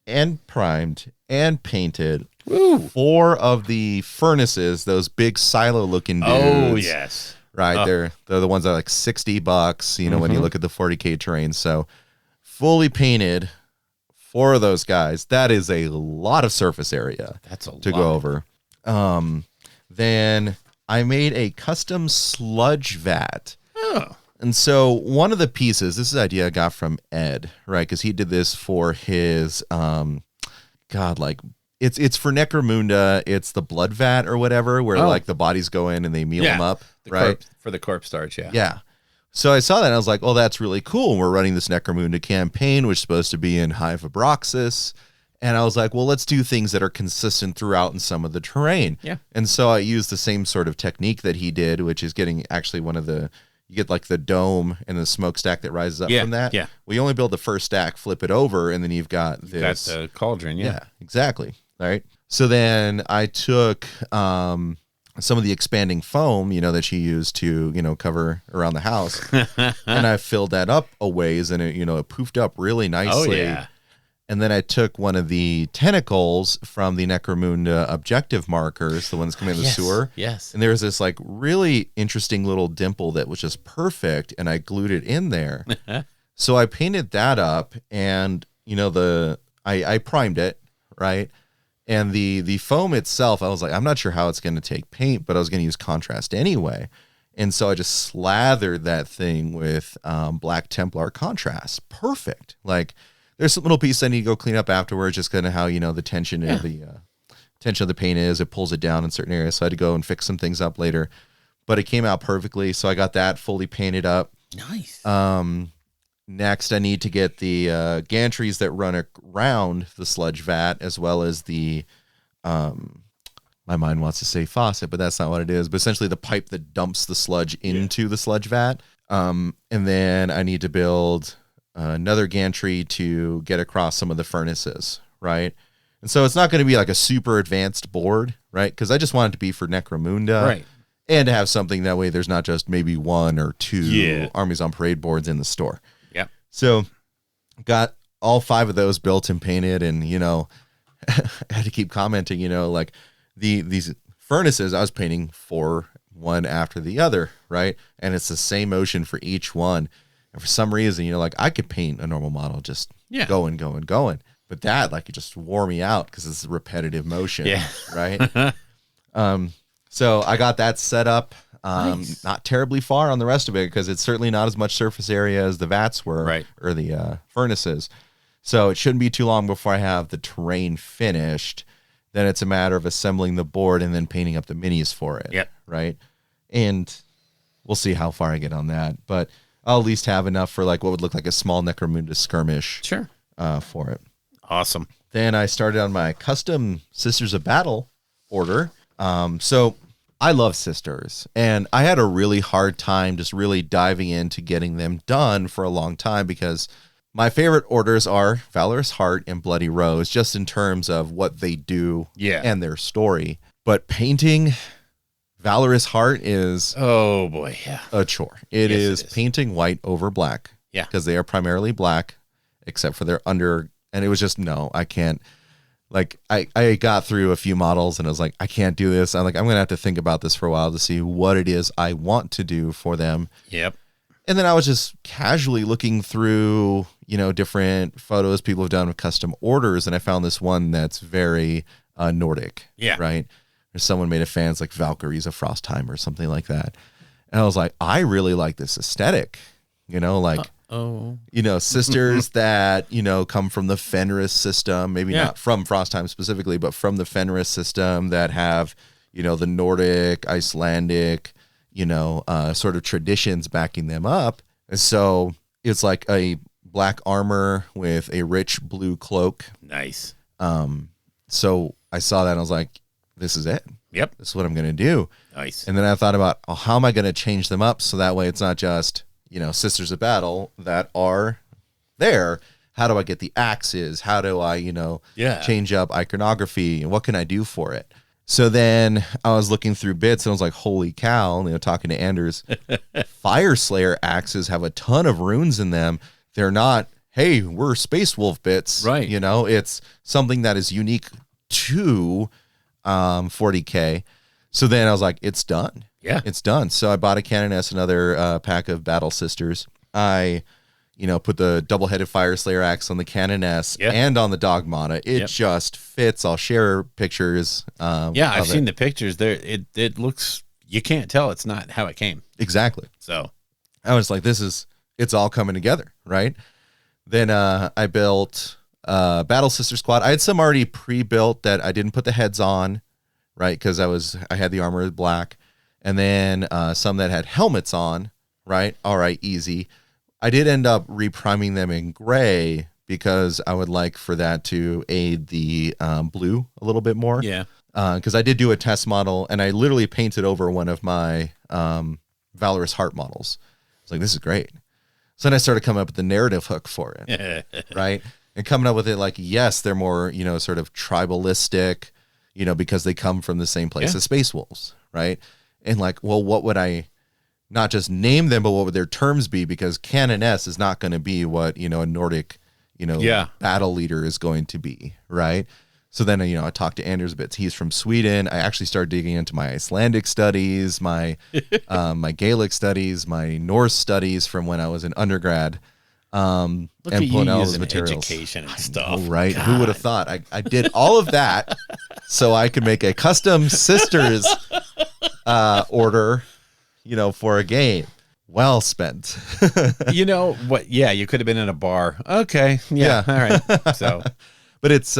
and primed and painted 4 of the furnaces, those big silo-looking dudes. Oh, yes. Right, they're the ones that are like $60, when you look at the 40K terrain. So fully painted 4 of those guys. That is a lot of surface area. That's a lot to go over. Then I made a custom sludge vat. Oh. And so one of the pieces, this is an idea I got from Ed, right? Because he did this for his it's for Necromunda. It's the blood vat or whatever, where like the bodies go in and they meal them up, right? For the corpse starch, yeah. Yeah. So I saw that and I was like, oh, that's really cool. We're running this Necromunda campaign, which is supposed to be in High Vibroxis. And I was like, well, let's do things that are consistent throughout in some of the terrain. Yeah. And so I used the same sort of technique that he did, which is getting actually one of the you get like the dome and the smokestack that rises up Yeah, from that. yeah. We only build the first stack, flip it over, and then you've got this. That's the cauldron, Yeah, exactly. All right. So then I took some of the expanding foam, that you use to, cover around the house, and I filled that up a ways, and it poofed up really nicely. Oh, yeah. And then I took one of the tentacles from the Necromunda objective markers, the ones coming in the sewer. Yes. And there was this like really interesting little dimple that was just perfect, and I glued it in there. So I painted that up, and I primed it, right? And the foam itself, I was like, I'm not sure how it's going to take paint, but I was going to use contrast anyway. And so I just slathered that thing with Black Templar contrast. Perfect. Like, there's some little piece I need to go clean up afterwards, just kind of how, the tension of the tension of the paint is. It pulls it down in certain areas. So I had to go and fix some things up later. But it came out perfectly. So I got that fully painted up. Nice. Next, I need to get the gantries that run around the sludge vat, as well as the, my mind wants to say faucet, but that's not what it is. But essentially the pipe that dumps the sludge into the sludge vat. And then I need to build another gantry to get across some of the furnaces, right? And so it's not going to be like a super advanced board, right? Because I just want it to be for Necromunda. Right. And to have something that way there's not just maybe one or two Armies on Parade boards in the store. Yeah. So got all 5 of those built and painted, and I had to keep commenting, like these furnaces I was painting for one after the other, right? And it's the same motion for each one. And for some reason, like I could paint a normal model just going. But that it just wore me out because it's repetitive motion. Yeah. Right. So I got that set up. Nice. Not terribly far on the rest of it, because it's certainly not as much surface area as the vats were, right, or the furnaces. So it shouldn't be too long before I have the terrain finished. Then it's a matter of assembling the board and then painting up the minis for it. Yep. Right. And we'll see how far I get on that. But I'll at least have enough for what would look like a small Necromunda skirmish. Sure. For it. Awesome. Then I started on my custom Sisters of Battle order. So I love Sisters, and I had a really hard time just really diving into getting them done for a long time, because my favorite orders are Valorous Heart and Bloody Rose, just in terms of what they do and their story. But painting Valorous Heart is a chore. It is painting white over black. Yeah. Because they are primarily black, except for their under. And it was just, no, I can't. I got through a few models and I was like, I can't do this. I'm going to have to think about this for a while to see what it is I want to do for them. Yep. And then I was just casually looking through, different photos people have done with custom orders. And I found this one that's very Nordic. Yeah. Right. Or someone made a fan, it's like Valkyries of Frostheim or something like that. And I was like, I really like this aesthetic, sisters that, come from the Fenris system, maybe not from Frostheim specifically, but from the Fenris system that have, the Nordic, Icelandic, sort of traditions backing them up. And so it's like a black armor with a rich blue cloak. Nice. So I saw that and I was like, this is it. Yep. This is what I'm going to do. Nice. And then I thought about, how am I going to change them up so that way it's not just, Sisters of Battle that are there. How do I get the axes? How do I, change up iconography? And what can I do for it? So then I was looking through bits and I was like, holy cow, talking to Anders, Fire Slayer axes have a ton of runes in them. They're not, hey, we're Space Wolf bits. Right. It's something that is unique to 40K. So then I was like, it's done. Yeah. It's done. So I bought a Canoness, another pack of Battle Sisters. I, put the double-headed Fire Slayer axe on the Canoness and on the Dogmata. It just fits. I'll share pictures. I've seen the pictures there. It looks, you can't tell it's not how it came. Exactly. So I was like, it's all coming together. Right. Then I built Battle Sister Squad. I had some already pre-built that I didn't put the heads on, right? Because I had the armor black, and then some that had helmets on, right? All right, easy. I did end up repriming them in gray because I would like for that to aid the blue a little bit more. Yeah. Because I did do a test model, and I literally painted over one of my Valorous Heart models. like, this is great. So then I started coming up with the narrative hook for it, right? And coming up with it like, yes, they're more, sort of tribalistic, because they come from the same place as Space Wolves, right? And like, well, what would I not just name them, but what would their terms be? Because Canon S is not going to be what, a Nordic, battle leader is going to be, right? So then, I talked to Anders a bit. He's from Sweden. I actually started digging into my Icelandic studies, my my Gaelic studies, my Norse studies from when I was in undergrad, and pulling all those materials. Education and stuff, right? God. Who would have thought? I did all of that so I could make a custom sisters order, for a game. Well spent. You know what? Yeah, you could have been in a bar. Okay, yeah. All right. So, but it's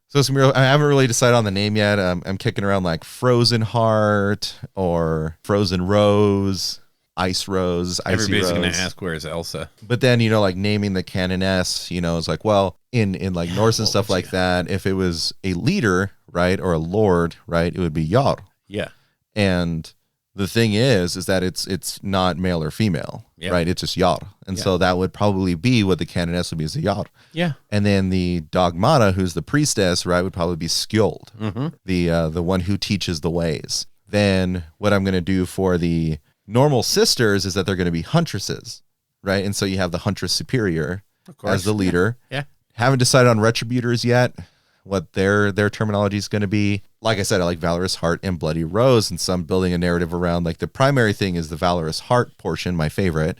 so it's I haven't really decided on the name yet. I'm kicking around like Frozen Heart or Frozen Rose, Ice Rose, Icy everybody's Rose. Gonna ask where's Elsa. But then like naming the Canon S, it's like, well, in like Norse and stuff like that, if it was a leader, right, or a lord, right, it would be Jarl. Yeah. And the thing is that it's not male or female, right? It's just Jarl. And so that would probably be what the Canon S would be, is a Jarl. Yeah. And then the Dogmata, who's the priestess, right, would probably be Skjold, the one who teaches the ways. Then what I'm going to do for the normal sisters is that they're going to be huntresses, right? And so you have the huntress superior as the leader. Yeah. Haven't decided on retributors yet, what their terminology is going to be. Like I said, I like Valorous Heart and Bloody Rose, and so I'm building a narrative around, like, the primary thing is the Valorous Heart portion, my favorite,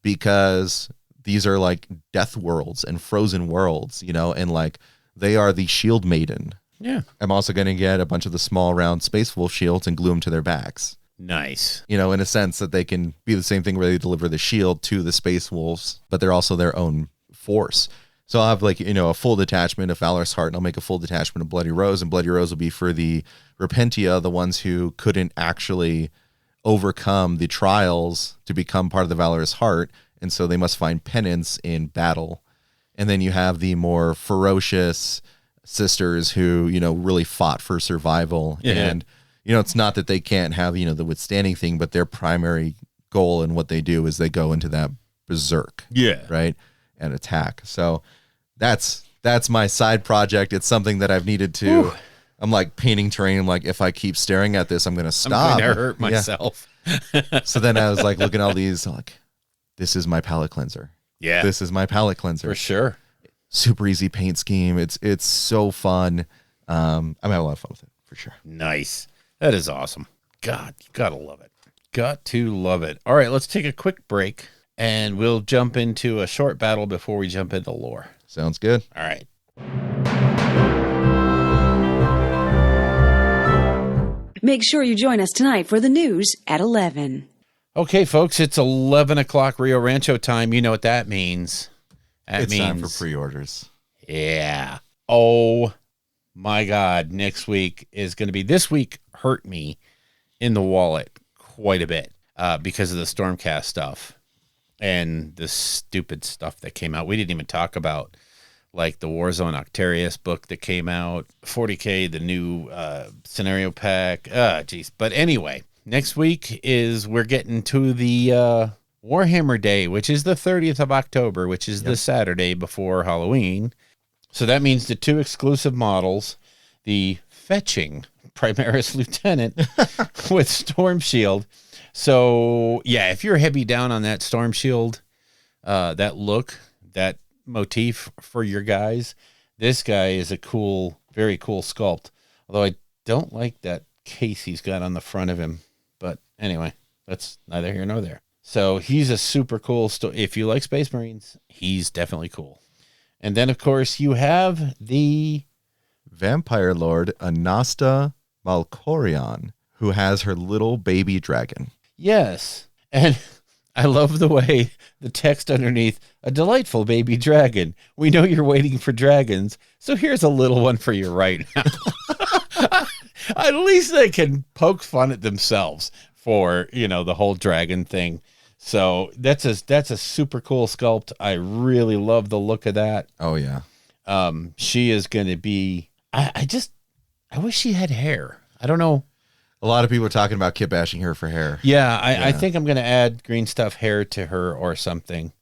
because these are like death worlds and frozen worlds, and like they are the shield maiden. Yeah. I'm also going to get a bunch of the small round Space Wolf shields and glue them to their backs. Nice. In a sense that they can be the same thing where they deliver the shield to the Space Wolves, but they're also their own force. So I'll have like, a full detachment of Valorous Heart, and I'll make a full detachment of Bloody Rose, and Bloody Rose will be for the Repentia, the ones who couldn't actually overcome the trials to become part of the Valorous Heart, and so they must find penance in battle. And then you have the more ferocious sisters who, really fought for survival. Yeah. And, it's not that they can't have, the withstanding thing, but their primary goal and what they do is they go into that berserk. Yeah. Right. And attack. So that's my side project. It's something that I've needed to. Whew. I'm like painting terrain. I'm like, if I keep staring at this, I'm going to stop. I'm going to hurt myself. Yeah. So then I was like looking at all these, like, this is my palette cleanser. Yeah. This is my palette cleanser. For sure. Super easy paint scheme. It's so fun. I'm having a lot of fun with it, for sure. Nice. That is awesome. God, you got to love it. Got to love it. All right, let's take a quick break, and we'll jump into a short battle before we jump into lore. Sounds good. All right. Make sure you join us tonight for the news at 11. Okay, folks, it's 11 o'clock Rio Rancho time. You know what that means. It's time for pre-orders. Yeah. Oh, my God. Next week is going to be, this week hurt me in the wallet quite a bit because of the Stormcast stuff and the stupid stuff that came out. We didn't even talk about, like, the Warzone Octarius book that came out, 40K, the new scenario pack. Geez. But anyway, next week we're getting to the Warhammer Day, which is the 30th of October, which is the Saturday before Halloween. So that means the two exclusive models, the Fetching Primaris Lieutenant with Storm Shield. So, yeah, if you're heavy down on that Storm Shield, that look, that motif for your guys, this guy is a cool, very cool sculpt. Although I don't like that case he's got on the front of him. But anyway, that's neither here nor there. So he's a super cool, if you like Space Marines, he's definitely cool. And then, of course, you have the Vampire Lord Anasta Malkorion, who has her little baby dragon. Yes. And I love the way the text underneath, a delightful baby dragon. We know you're waiting for dragons, so here's a little one for you right now. At least they can poke fun at themselves for, the whole dragon thing. So that's a super cool sculpt. I really love the look of that. Oh, yeah. She is going to be, I wish she had hair. I don't know. A lot of people are talking about kit bashing her for hair. Yeah, I think I'm going to add green stuff hair to her or something.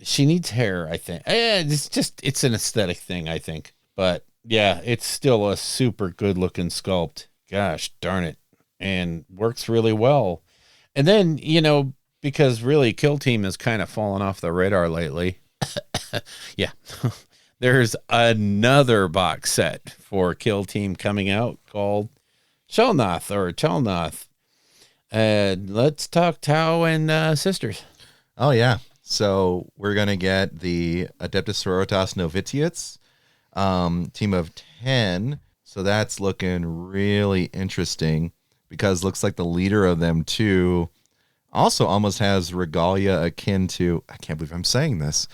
She needs hair, I think. It's an aesthetic thing, I think. But yeah, it's still a super good looking sculpt. Gosh darn it. And works really well. And then, because really Kill Team has kind of fallen off the radar lately. Yeah. There's another box set for Kill Team coming out called Chalnoth. Let's talk Tau and Sisters. Oh, yeah. So we're going to get the Adeptus Sororitas Novitiates, team of 10. So that's looking really interesting because looks like the leader of them, too, also almost has regalia akin to, I can't believe I'm saying this,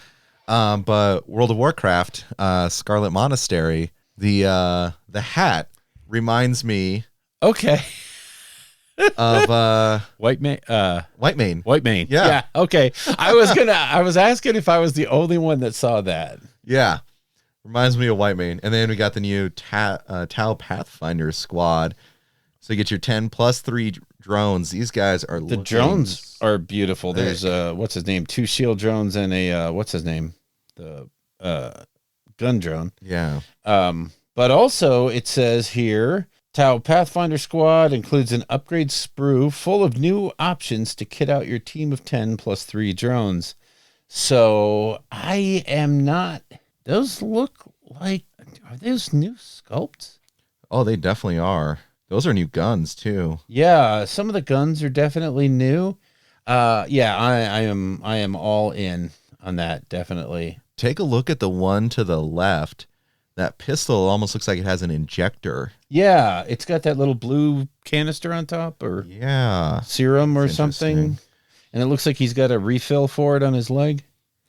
but World of Warcraft, Scarlet Monastery, the hat reminds me Okay. of White Mane. White Mane. Yeah. Okay. I was asking if I was the only one that saw that. Yeah. Reminds me of White Mane. And then we got the new Tau Pathfinder squad. So you get your 10 plus 3 drones. These guys are The drones are beautiful. There's what's his name? 2 shield drones and a what's his name? The gun drone. Yeah. But also it says here Tau Pathfinder Squad includes an upgrade sprue full of new options to kit out your team of 10 plus 3 drones. So I am not. Those look like, are those new sculpts? Oh, they definitely are. Those are new guns too. Yeah, some of the guns are definitely new. Yeah, I am all in on that, definitely. Take a look at the one to the left. That pistol almost looks like it has an injector. Yeah, it's got that little blue canister on top or serum or something. And it looks like he's got a refill for it on his leg.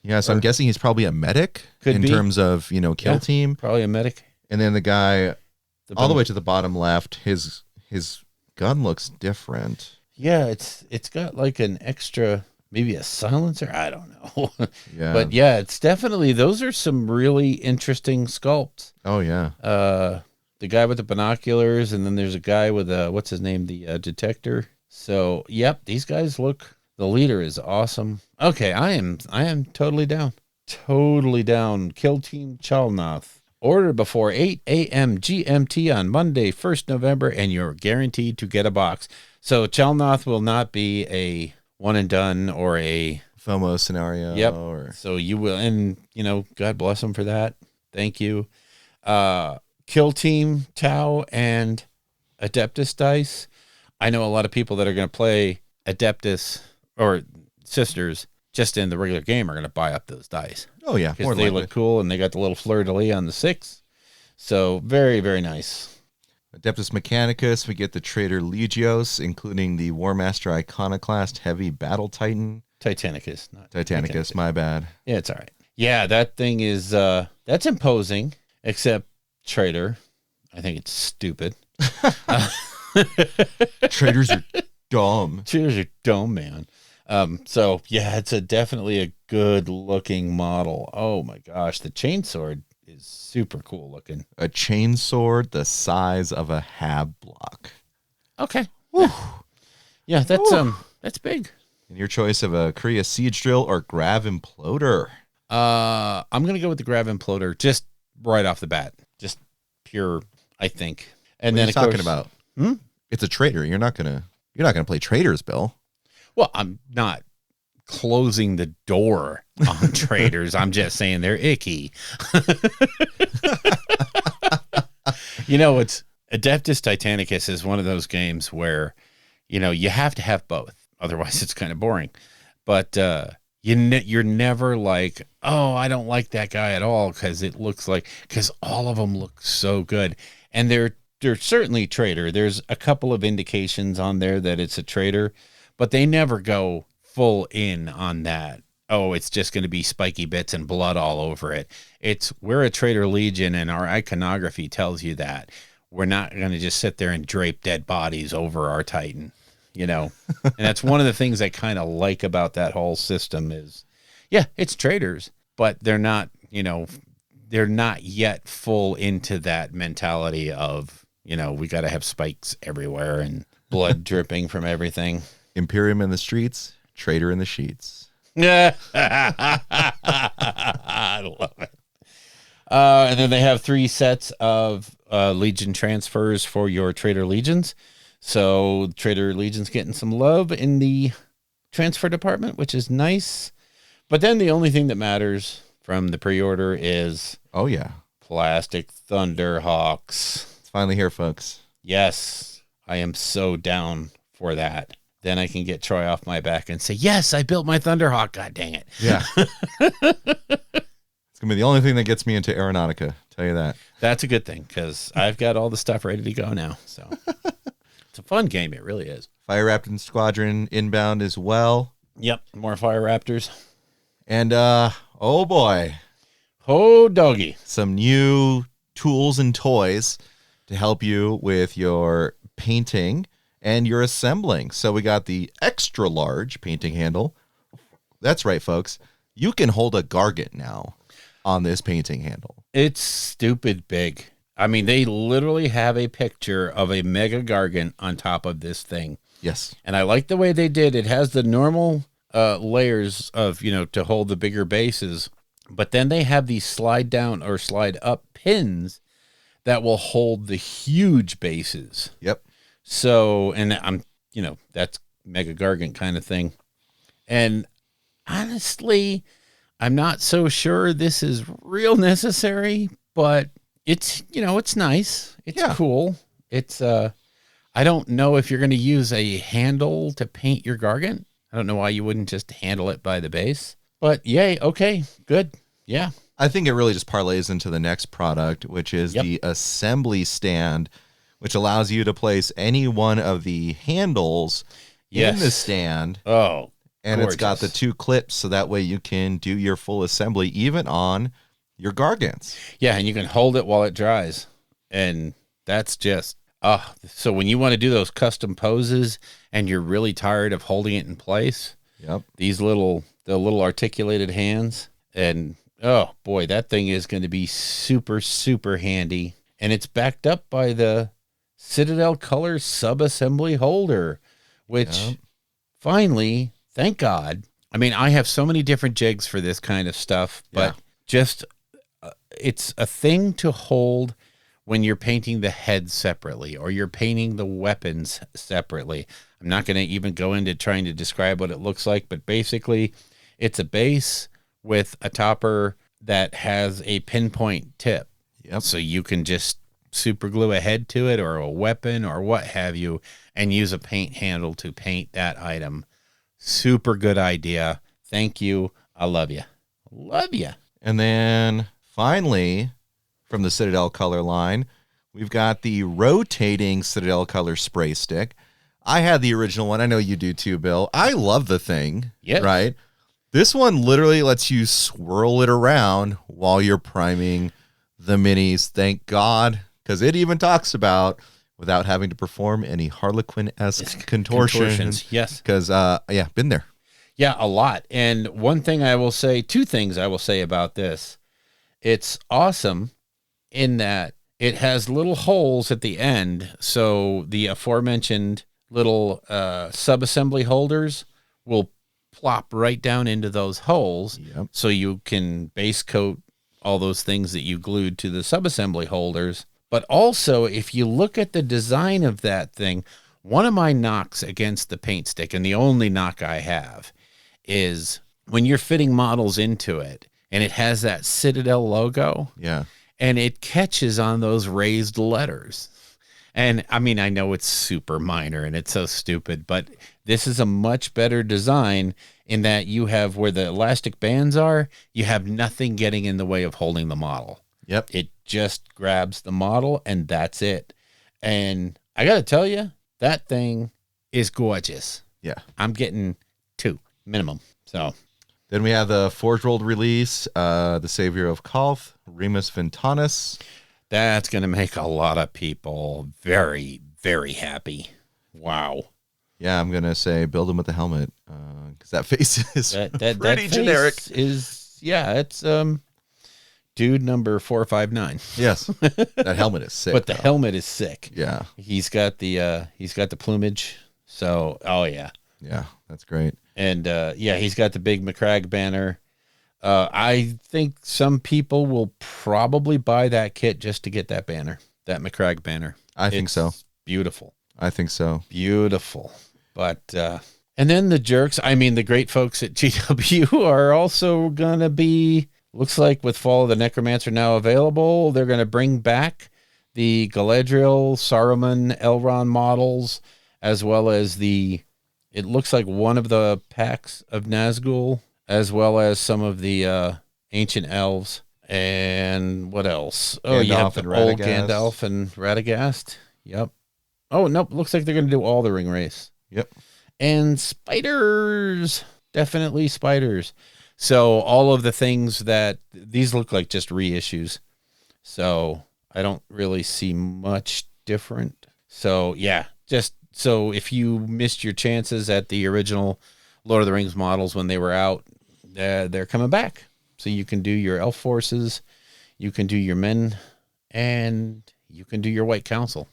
Yeah, so I'm guessing he's probably a medic in terms of, kill team. Probably a medic. And then the guy all the way to the bottom left, his gun looks different. Yeah, it's got like an extra, maybe a silencer. I don't know. Yeah. But yeah, it's definitely, those are some really interesting sculpts. Oh, yeah. The guy with the binoculars, and then there's a guy with what's his name? The detector. So, yep, these guys look, the leader is awesome. Okay, I am totally down. Totally down. Kill Team Chalnoth. Order before 8 a.m. GMT on Monday, 1st November, and you're guaranteed to get a box. So Chalnoth will not be a one and done or a FOMO scenario. Yep. So you will, and God bless them for that. Thank you. Kill Team Tau and Adeptus dice. I know a lot of people that are going to play Adeptus or Sisters just in the regular game are going to buy up those dice. Oh, yeah. Because they look cool, and they got the little fleur-de-lis on the 6. So very, very nice. Adeptus Mechanicus, we get the Traitor Legios, including the War Master Iconoclast Heavy Battle Titan. Titanicus. Not Titanicus, my bad. Yeah, it's all right. Yeah, that thing is, that's imposing, except Traitor. I think it's stupid. Traitors are dumb. Traitors are dumb, man. So yeah, it's definitely a good looking model. Oh my gosh. The chainsword is super cool looking. A chainsword the size of a hab block. Okay. Whew. Yeah, that's big. And your choice of a Korea Siege Drill or Grav Imploder. I'm going to go with the Grav Imploder just right off the bat. Just pure, I think. And what then are you talking about? It's a traitor. You're not gonna play traitors, Bill. Well, I'm not closing the door on traders. I'm just saying they're icky. It's Adeptus Titanicus is one of those games where, you have to have both. Otherwise, it's kind of boring. But you're never like, oh, I don't like that guy at all because all of them look so good. And they're certainly traitor. There's a couple of indications on there that it's a traitor. But they never go full in on that. Oh, it's just going to be spiky bits and blood all over it. We're a Traitor Legion, and our iconography tells you that. We're not going to just sit there and drape dead bodies over our Titan, And that's one of the things I kind of like about that whole system is, yeah, it's traitors, but they're not, they're not yet full into that mentality of, we got to have spikes everywhere and blood dripping from everything. Imperium in the streets, traitor in the sheets. Yeah. I love it. And then they have 3 sets of Legion transfers for your Trader Legions. So Trader Legion's getting some love in the transfer department, which is nice. But then the only thing that matters from the pre-order is Oh, yeah. plastic Thunderhawks. It's finally here, folks. Yes, I am so down for that. Then I can get Troy off my back and say, yes, I built my Thunderhawk. God dang it. Yeah. It's going to be the only thing that gets me into Aeronautica. Tell you that. That's a good thing because I've got all the stuff ready to go now. So it's a fun game. It really is. Fire Raptor Squadron inbound as well. Yep. More Fire Raptors. And, oh boy, Oh, doggy. some new tools and toys to help you with your painting and your assembling. So we got the extra large painting handle. That's right, folks. You can hold a Gargant now on this painting handle. It's stupid big. I mean, they literally have a picture of a Mega Gargant on top of this thing. Yes. And I like the way they did. It has the normal layers of, to hold the bigger bases. But then they have these slide down or slide up pins that will hold the huge bases. Yep. So, and I'm, that's Mega Gargant kind of thing. And honestly, I'm not so sure this is real necessary, but it's, it's nice. It's cool. It's, I don't know if you're going to use a handle to paint your Gargant. I don't know why you wouldn't just handle it by the base, but yay. Okay, good. Yeah. I think it really just parlays into the next product, which is the assembly stand, which allows you to place any one of the handles in the stand. Oh, and gorgeous. It's got the 2 clips, so that way you can do your full assembly, even on your Gargants. Yeah, and you can hold it while it dries. And that's just, so when you want to do those custom poses and you're really tired of holding it in place, these the little articulated hands, and oh boy, that thing is going to be super, super handy. And it's backed up by the Citadel Color sub-assembly holder, which finally, thank God. I mean, I have so many different jigs for this kind of stuff, but just it's a thing to hold when you're painting the head separately or you're painting the weapons separately. I'm not going to even go into trying to describe what it looks like, but basically it's a base with a topper that has a pinpoint tip. Yep. So you can just super glue a head to it or a weapon or what have you and use a paint handle to paint that item. Super good idea. Thank you. I love you. Love you. And then finally, from the Citadel Color line, we've got the rotating Citadel Color spray stick. I had the original one. I know you do too, Bill. I love the thing. Yeah. Right? This one literally lets you swirl it around while you're priming the minis. Thank God. Because it even talks about without having to perform any Harlequin-esque contortions. Yes. Because, been there. Yeah, a lot. And one thing I will say, 2 things I will say about this. It's awesome in that it has little holes at the end. So the aforementioned little sub-assembly holders will plop right down into those holes. Yep. So you can base coat all those things that you glued to the sub-assembly holders. But also, if you look at the design of that thing, one of my knocks against the paint stick, and the only knock I have, is when you're fitting models into it, and it has that Citadel logo, and it catches on those raised letters. And I mean, I know it's super minor and it's so stupid, but this is a much better design in that you have where the elastic bands are, you have nothing getting in the way of holding the model. Yep. It just grabs the model and that's it. And I got to tell you, that thing is gorgeous. Yeah. I'm getting 2 minimum. So then we have the Forge World release, the Savior of Kolth, Remus Ventanus. that's going to make a lot of people very, very happy. Wow. Yeah, I'm going to say build him with the helmet because that face is That pretty face generic. it's, dude, dude number 459. Yes. That helmet is sick. But the though. helmet is sick. Yeah. He's got the plumage. So, oh yeah. Yeah. That's great. And he's got the big McCrag banner. I think some people will probably buy that kit just to get that banner, that McCrag banner. I think so. Beautiful. I think so. Beautiful. But, and then the jerks, I mean, the great folks at GW are also going to be, looks like with Fall of the Necromancer now available, they're going to bring back the Galadriel, Saruman, Elrond models, as well as it looks like one of the packs of Nazgul, as well as some of the ancient elves. And what else? Oh, you have the old Gandalf and Radagast. Yep. Oh, nope. Looks like they're going to do all the ring race. Yep. And spiders. Definitely spiders. So all of the things that these look like just reissues. So I don't really see much different. So yeah, just so if you missed your chances at the original Lord of the Rings models when they were out, they're coming back. So you can do your elf forces, you can do your men, and you can do your White Council.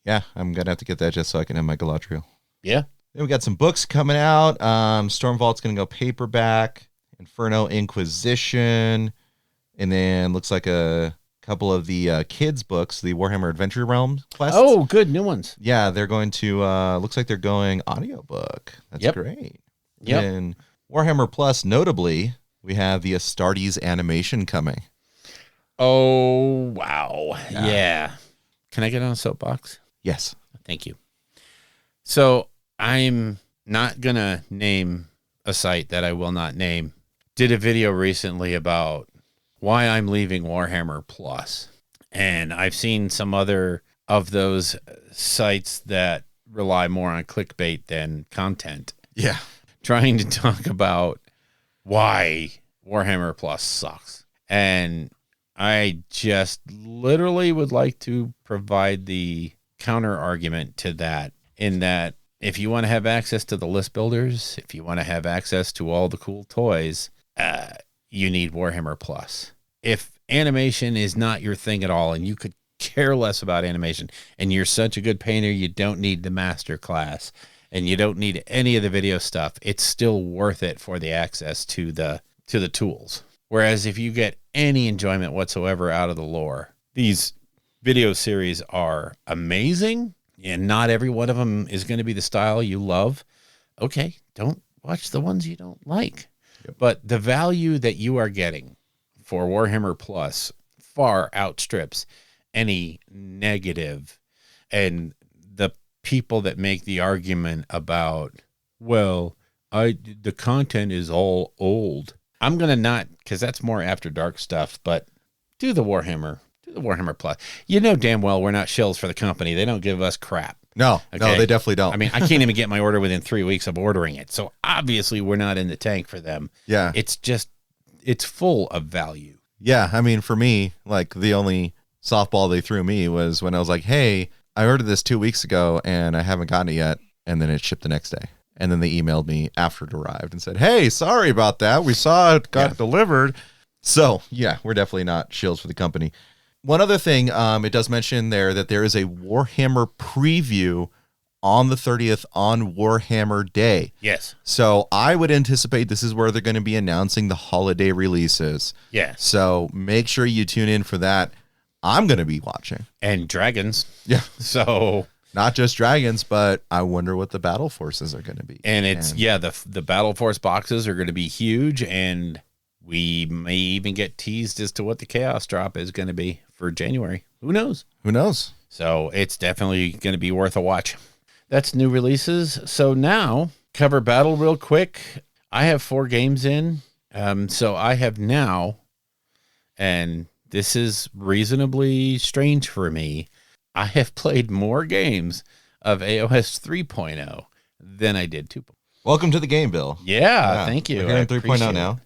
Yeah, I'm going to have to get that just so I can have my Galadriel. Yeah. Then we got some books coming out. Stormvault's going to go paperback. Inferno Inquisition. And then looks like a couple of the kids' books, the Warhammer Adventure Realms quests. Oh, good. New ones. Yeah, they're going to, looks like they're going audiobook. That's great. Yep. And Warhammer Plus, notably, we have the Astartes animation coming. Oh, wow. Yeah. Can I get on a soapbox? Yes. Thank you. So I'm not going to name a site that I will not name. Did a video recently about why I'm leaving Warhammer Plus. And I've seen some other of those sites that rely more on clickbait than content. Yeah. Trying to talk about why Warhammer Plus sucks. And I just literally would like to provide the counter argument to that, in that if you want to have access to the list builders, if you want to have access to all the cool toys, you need Warhammer Plus. If animation is not your thing at all and you could care less about animation and you're such a good painter, you don't need the master class and you don't need any of the video stuff, it's still worth it for the access to the tools. Whereas if you get any enjoyment whatsoever out of the lore, these video series are amazing, and not every one of them is going to be the style you love. Okay, don't watch the ones you don't like. Yep. But the value that you are getting for Warhammer Plus far outstrips any negative. And the people that make the argument about, well, the content is all old. I'm going to not, because that's more After Dark stuff, but do the Warhammer Plus. You know damn well we're not shills for the company. They don't give us crap. No, they definitely don't. I mean, I can't even get my order within 3 weeks of ordering it. So obviously we're not in the tank for them. Yeah. It's full of value. Yeah. I mean, for me, like the only softball they threw me was when I was like, hey, I ordered this 2 weeks ago and I haven't gotten it yet. And then it shipped the next day. And then they emailed me after it arrived and said, hey, sorry about that. We saw it got delivered. So yeah, we're definitely not shills for the company. One other thing, it does mention there that there is a Warhammer preview on the 30th on Warhammer Day. Yes. So I would anticipate this is where they're going to be announcing the holiday releases. Yes. So make sure you tune in for that. I'm going to be watching. And dragons. Yeah. So not just dragons, but I wonder what the battle forces are going to be. And the battle force boxes are going to be huge, and we may even get teased as to what the chaos drop is going to be for January. Who knows? Who knows? So it's definitely going to be worth a watch. That's new releases. So now, cover battle real quick. I have 4 games in. So I have now, and this is reasonably strange for me, I have played more games of AOS 3.0 than I did 2.0. Welcome to the game, Bill. Yeah, thank you. We're here in 3.0 now.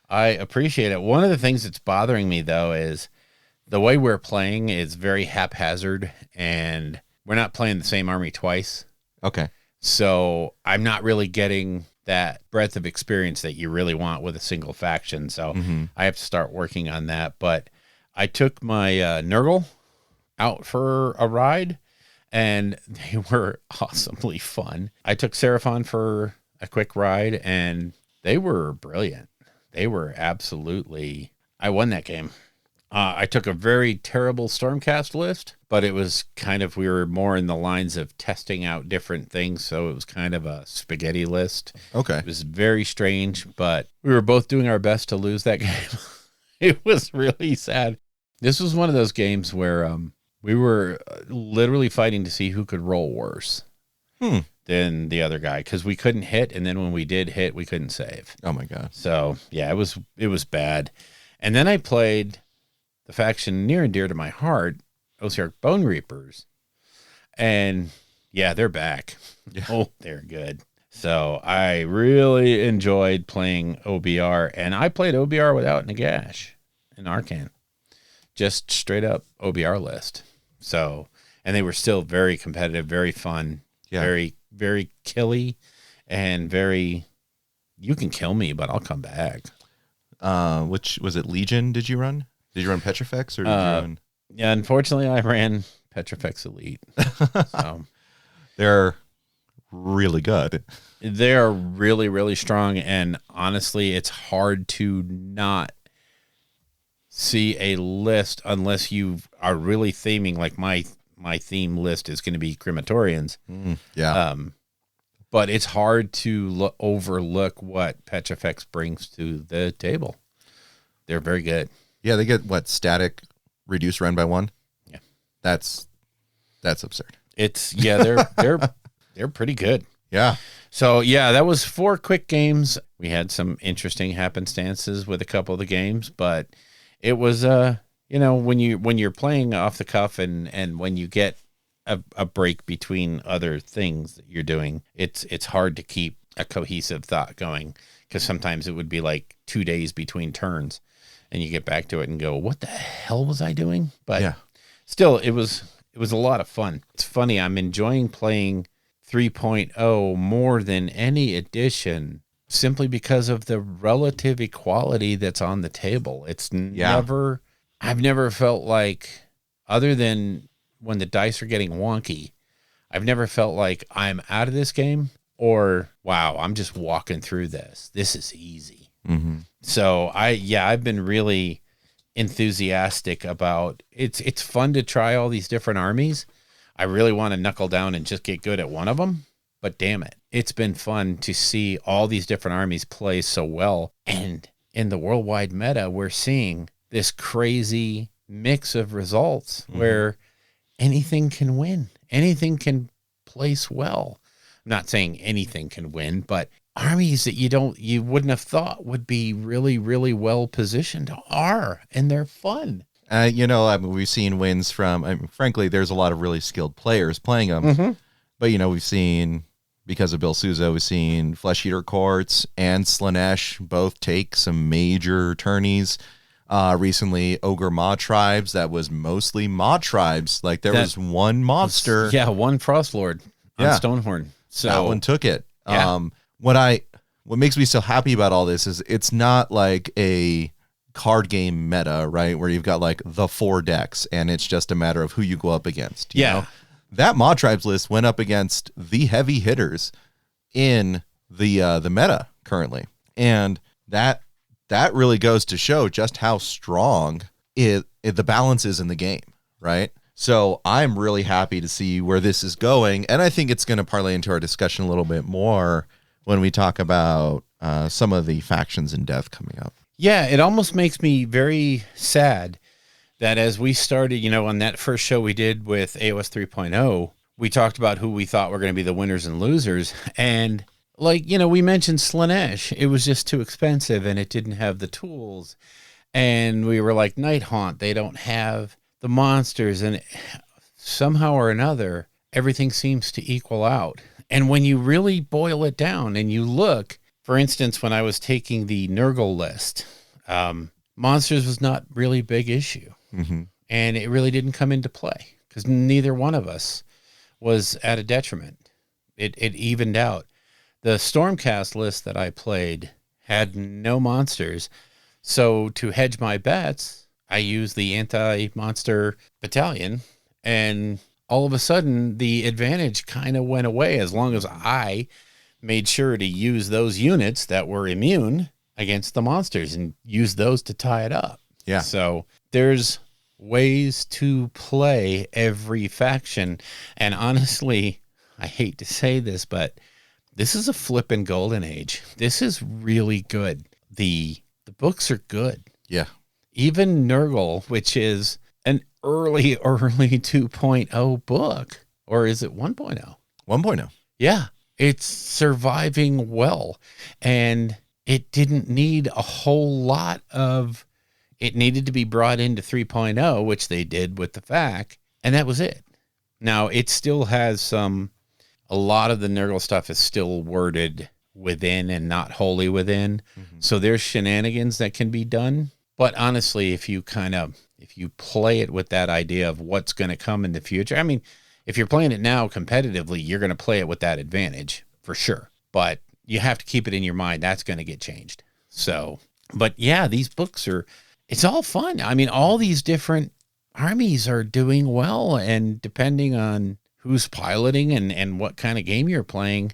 I appreciate it. One of the things that's bothering me, though, is the way we're playing is very haphazard, and we're not playing the same army twice. Okay. So I'm not really getting that breadth of experience that you really want with a single faction. So I have to start working on that. But I took my Nurgle out for a ride, and they were awesomely fun. I took Seraphon for a quick ride, and they were brilliant. They were absolutely... I won that game. I took a very terrible Stormcast list, but it was kind of, we were more in the lines of testing out different things, so it was kind of a spaghetti list. Okay. It was very strange, but we were both doing our best to lose that game. It was really sad. This was one of those games where we were literally fighting to see who could roll worse than the other guy, because we couldn't hit, and then when we did hit, we couldn't save. Oh my God. So yeah, it was bad. And then I played the faction near and dear to my heart, Osiark Bone Reapers. And yeah, they're back. Yeah. Oh, they're good. So I really enjoyed playing OBR, and I played OBR without Nagash and Arcan. Just straight up OBR list. So, and they were still very competitive, very fun, very, very killy, and very, you can kill me, but I'll come back. Which was it? Legion? Did you run Petrifex, or did you run? Yeah, unfortunately, I ran Petrifex Elite. So they're really good. They are really, really strong, and honestly, it's hard to not see a list unless you are really theming. Like my theme list is going to be crematorians. But it's hard to overlook what Petrifex brings to the table. They're very good. Yeah, they get what, static reduce run by 1? Yeah. That's absurd. They're pretty good. Yeah. So yeah, that was 4 quick games. We had some interesting happenstances with a couple of the games, but it was when you're playing off the cuff and when you get a break between other things that you're doing, it's hard to keep a cohesive thought going, because sometimes it would be like 2 days between turns and you get back to it and go, what the hell was I doing? But still, it was a lot of fun. It's funny, I'm enjoying playing 3.0 more than any edition, simply because of the relative equality that's on the table. It's I've never felt like, other than when the dice are getting wonky, I've never felt like I'm out of this game, or wow, I'm just walking through this. This is easy. So I've been really enthusiastic about it. It's fun to try all these different armies. I really want to knuckle down and just get good at one of them, but damn it, it's been fun to see all these different armies play so well. And in the worldwide meta, we're seeing this crazy mix of results where anything can win. Anything can place well. I'm not saying anything can win, but armies that you wouldn't have thought would be really, really well positioned are, and they're fun. We've seen wins from, frankly, there's a lot of really skilled players playing them, but we've seen, because of Bill Souza, we've seen Flesh Eater Courts and Slanesh both take some major tourneys. Recently, Ogre Maw Tribes, that was mostly Maw Tribes. Like, there was one monster. One Frostlord on Stonehorn. So that one took it. Yeah. What makes me so happy about all this is it's not like a card game meta, right? Where you've got like the 4 decks and it's just a matter of who you go up against. You know? That Maw Tribes list went up against the heavy hitters in the meta currently. And that really goes to show just how strong the balance is in the game, right? So I'm really happy to see where this is going, and I think it's going to parlay into our discussion a little bit more when we talk about some of the factions in Dev coming up. Yeah, it almost makes me very sad that as we started, on that first show we did with AOS 3.0, we talked about who we thought were going to be the winners and losers, and we mentioned Slanesh. It was just too expensive and it didn't have the tools. And we were like, Night Haunt, they don't have the monsters. And somehow or another, everything seems to equal out. And when you really boil it down and you look, for instance, when I was taking the Nurgle list, monsters was not really a big issue. And it really didn't come into play because neither one of us was at a detriment. It evened out. the Stormcast list that I played had no monsters. So to hedge my bets, I used the anti-monster battalion, and all of a sudden the advantage kind of went away as long as I made sure to use those units that were immune against the monsters and use those to tie it up. Yeah. So there's ways to play every faction. And honestly, I hate to say this, but this is a flippin' golden age. This is really good. The books are good. Yeah. Even Nurgle, which is an early 2.0 book, or is it 1.0? 1.0. Yeah, it's surviving well, and it didn't need a whole lot of, it needed to be brought into 3.0, which they did with the FAQ, and that was it. Now, it still has a lot of the Nurgle stuff is still worded within and not wholly within. Mm-hmm. So there's shenanigans that can be done. But honestly, if you play it with that idea of what's going to come in the future, I mean, if you're playing it now competitively, you're going to play it with that advantage for sure. But you have to keep it in your mind. That's going to get changed. So, but yeah, these books it's all fun. I mean, all these different armies are doing well, and depending on who's piloting and what kind of game you're playing,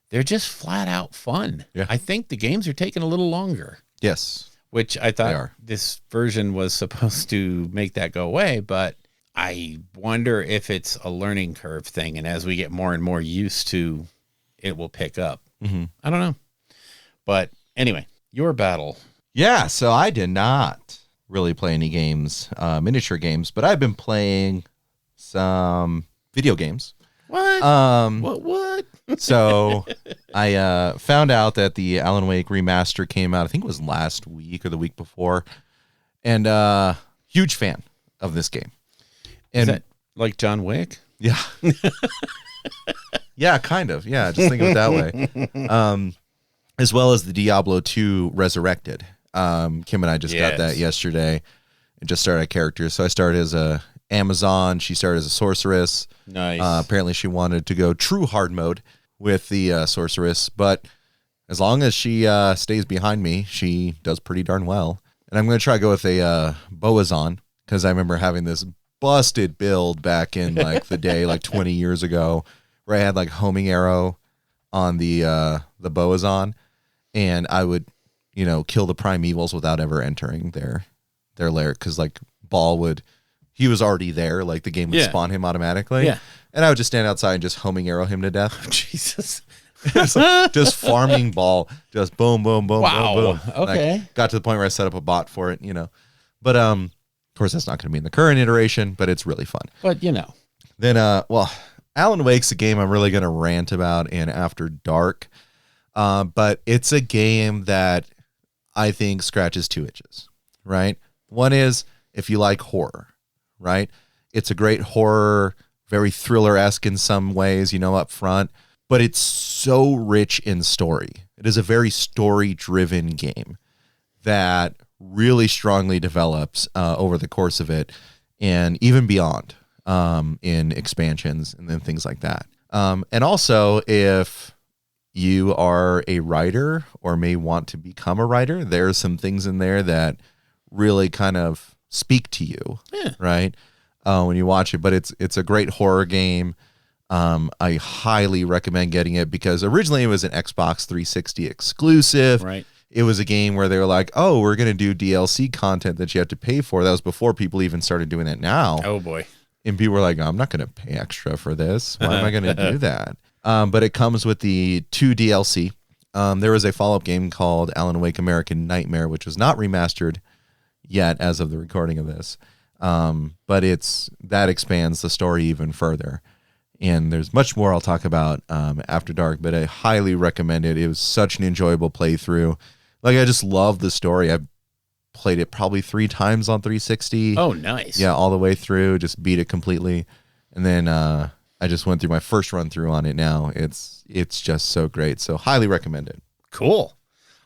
they're just flat out fun. Yeah. I think the games are taking a little longer. Yes. Which I thought this version was supposed to make that go away, but I wonder if it's a learning curve thing, and as we get more and more used to, it will pick up. Mm-hmm. I don't know. But anyway, your battle. Yeah, so I did not really play any games, miniature games, but I've been playing some video games. What? What? So I found out that the Alan Wake remaster came out, I think it was last week or the week before, and huge fan of this game. And is that like John Wick? Yeah. Yeah, kind of. Yeah, just think of it that way. As well as the Diablo 2 Resurrected. Kim and I just got that yesterday and just started a character. So I started as a Amazon. She started as a sorceress. Nice. Apparently she wanted to go true hard mode with the sorceress, but as long as she stays behind me, she does pretty darn well. And I'm going to try to go with a Boazon, because I remember having this busted build back in like the day, like 20 years ago, where I had like homing arrow on the Boazon, and I would, kill the primevals without ever entering their lair, because like he was already there, like the game would spawn him automatically. Yeah. And I would just stand outside and just homing arrow him to death. Jesus. Just farming Ball, just boom, boom, boom, wow. boom, boom. Okay. And I got to the point where I set up a bot for it, But of course that's not going to be in the current iteration, but it's really fun. But Then Alan Wake's a game I'm really going to rant about in After Dark. But it's a game that I think scratches two itches, right? One is if you like horror, right? It's a great horror, very thriller-esque in some ways, up front, but it's so rich in story. It is a very story-driven game that really strongly develops over the course of it, and even beyond in expansions and then things like that. And also, if you are a writer or may want to become a writer, there's some things in there that really kind of speak to you, right? When you watch it, but it's a great horror game. I highly recommend getting it, because originally it was an Xbox 360 exclusive. Right. It was a game where they were like, oh, we're going to do DLC content that you have to pay for. That was before people even started doing that now. Oh boy. And people were like, I'm not going to pay extra for this. Why am I going to do that? But it comes with the 2 DLC. There was a follow-up game called Alan Wake American Nightmare, which was not remastered yet as of the recording of this. But that expands the story even further. And there's much more I'll talk about After Dark, but I highly recommend it. It was such an enjoyable playthrough. Like, I just love the story. I've played it probably 3 times on 360. Oh, nice. Yeah, all the way through, just beat it completely. And then I just went through my first run through on it now. It's just so great. So highly recommend it. Cool.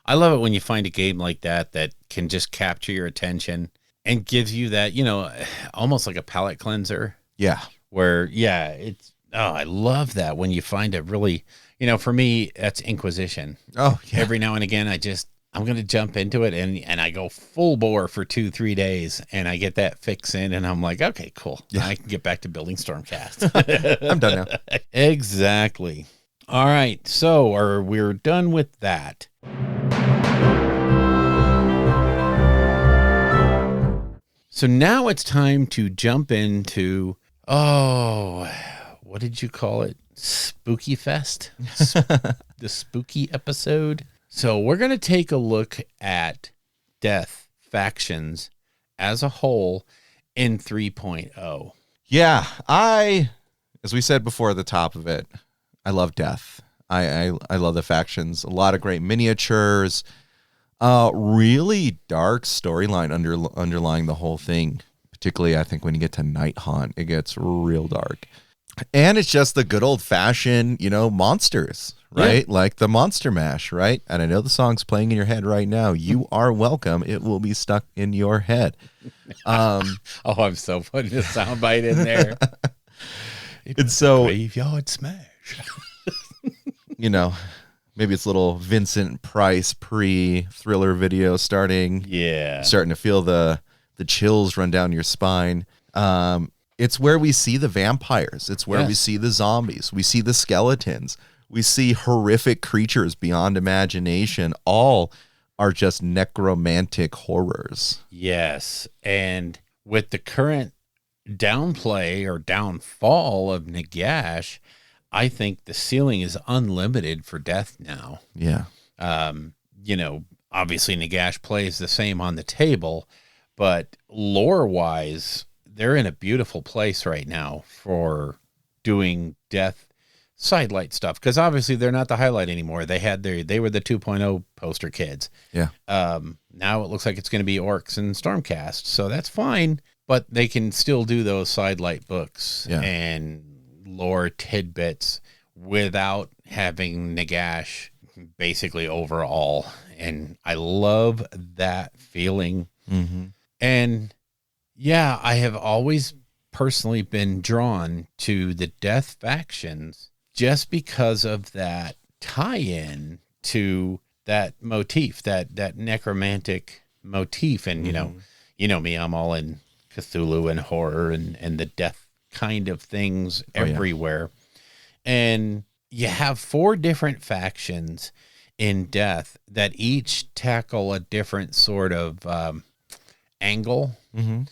I love it when you find a game like that can just capture your attention and gives you that, almost like a palate cleanser. Yeah. Where, I love that when you find a really, for me, that's Inquisition. Oh, yeah. Every now and again, I'm going to jump into it and I go full bore for 2-3 days and I get that fix in and I'm like, okay, cool. Yeah. I can get back to building Stormcast. I'm done now. Exactly. All right. So we're done with that. So now it's time to jump into, what did you call it? Spooky Fest? The spooky episode? So we're going to take a look at death factions as a whole in 3.0. Yeah, as we said before at the top of it, I love death. I love the factions. A lot of great miniatures. Really dark storyline underlying the whole thing. Particularly, I think when you get to Night Haunt, it gets real dark. And it's just the good old fashioned, monsters, right? Yeah. Like the Monster Mash, right? And I know the song's playing in your head right now. You are welcome. It will be stuck in your head. I'm so putting a soundbite in there. It's so Graveyard Smash. Maybe it's a little Vincent Price pre-Thriller video starting. Yeah. Starting to feel the chills run down your spine. It's where we see the vampires. It's where we see the zombies. We see the skeletons. We see horrific creatures beyond imagination. All are just necromantic horrors. Yes. And with the current downplay or downfall of Nagash, I think the ceiling is unlimited for death now. Yeah. Obviously Nagash plays the same on the table, but lore-wise, they're in a beautiful place right now for doing death sidelight stuff. Because obviously they're not the highlight anymore. They were the 2.0 poster kids. Yeah. Now it looks like it's going to be Orcs and Stormcast. So that's fine. But they can still do those sidelight books and lore tidbits without having Nagash basically overall. And I love that feeling. Mm-hmm. And yeah, I have always personally been drawn to the death factions just because of that tie-in to that motif, that necromantic motif. And, you know me, I'm all in Cthulhu and horror and the death kind of things everywhere. And you have 4 different factions in death that each tackle a different sort of angle. Mm-hmm.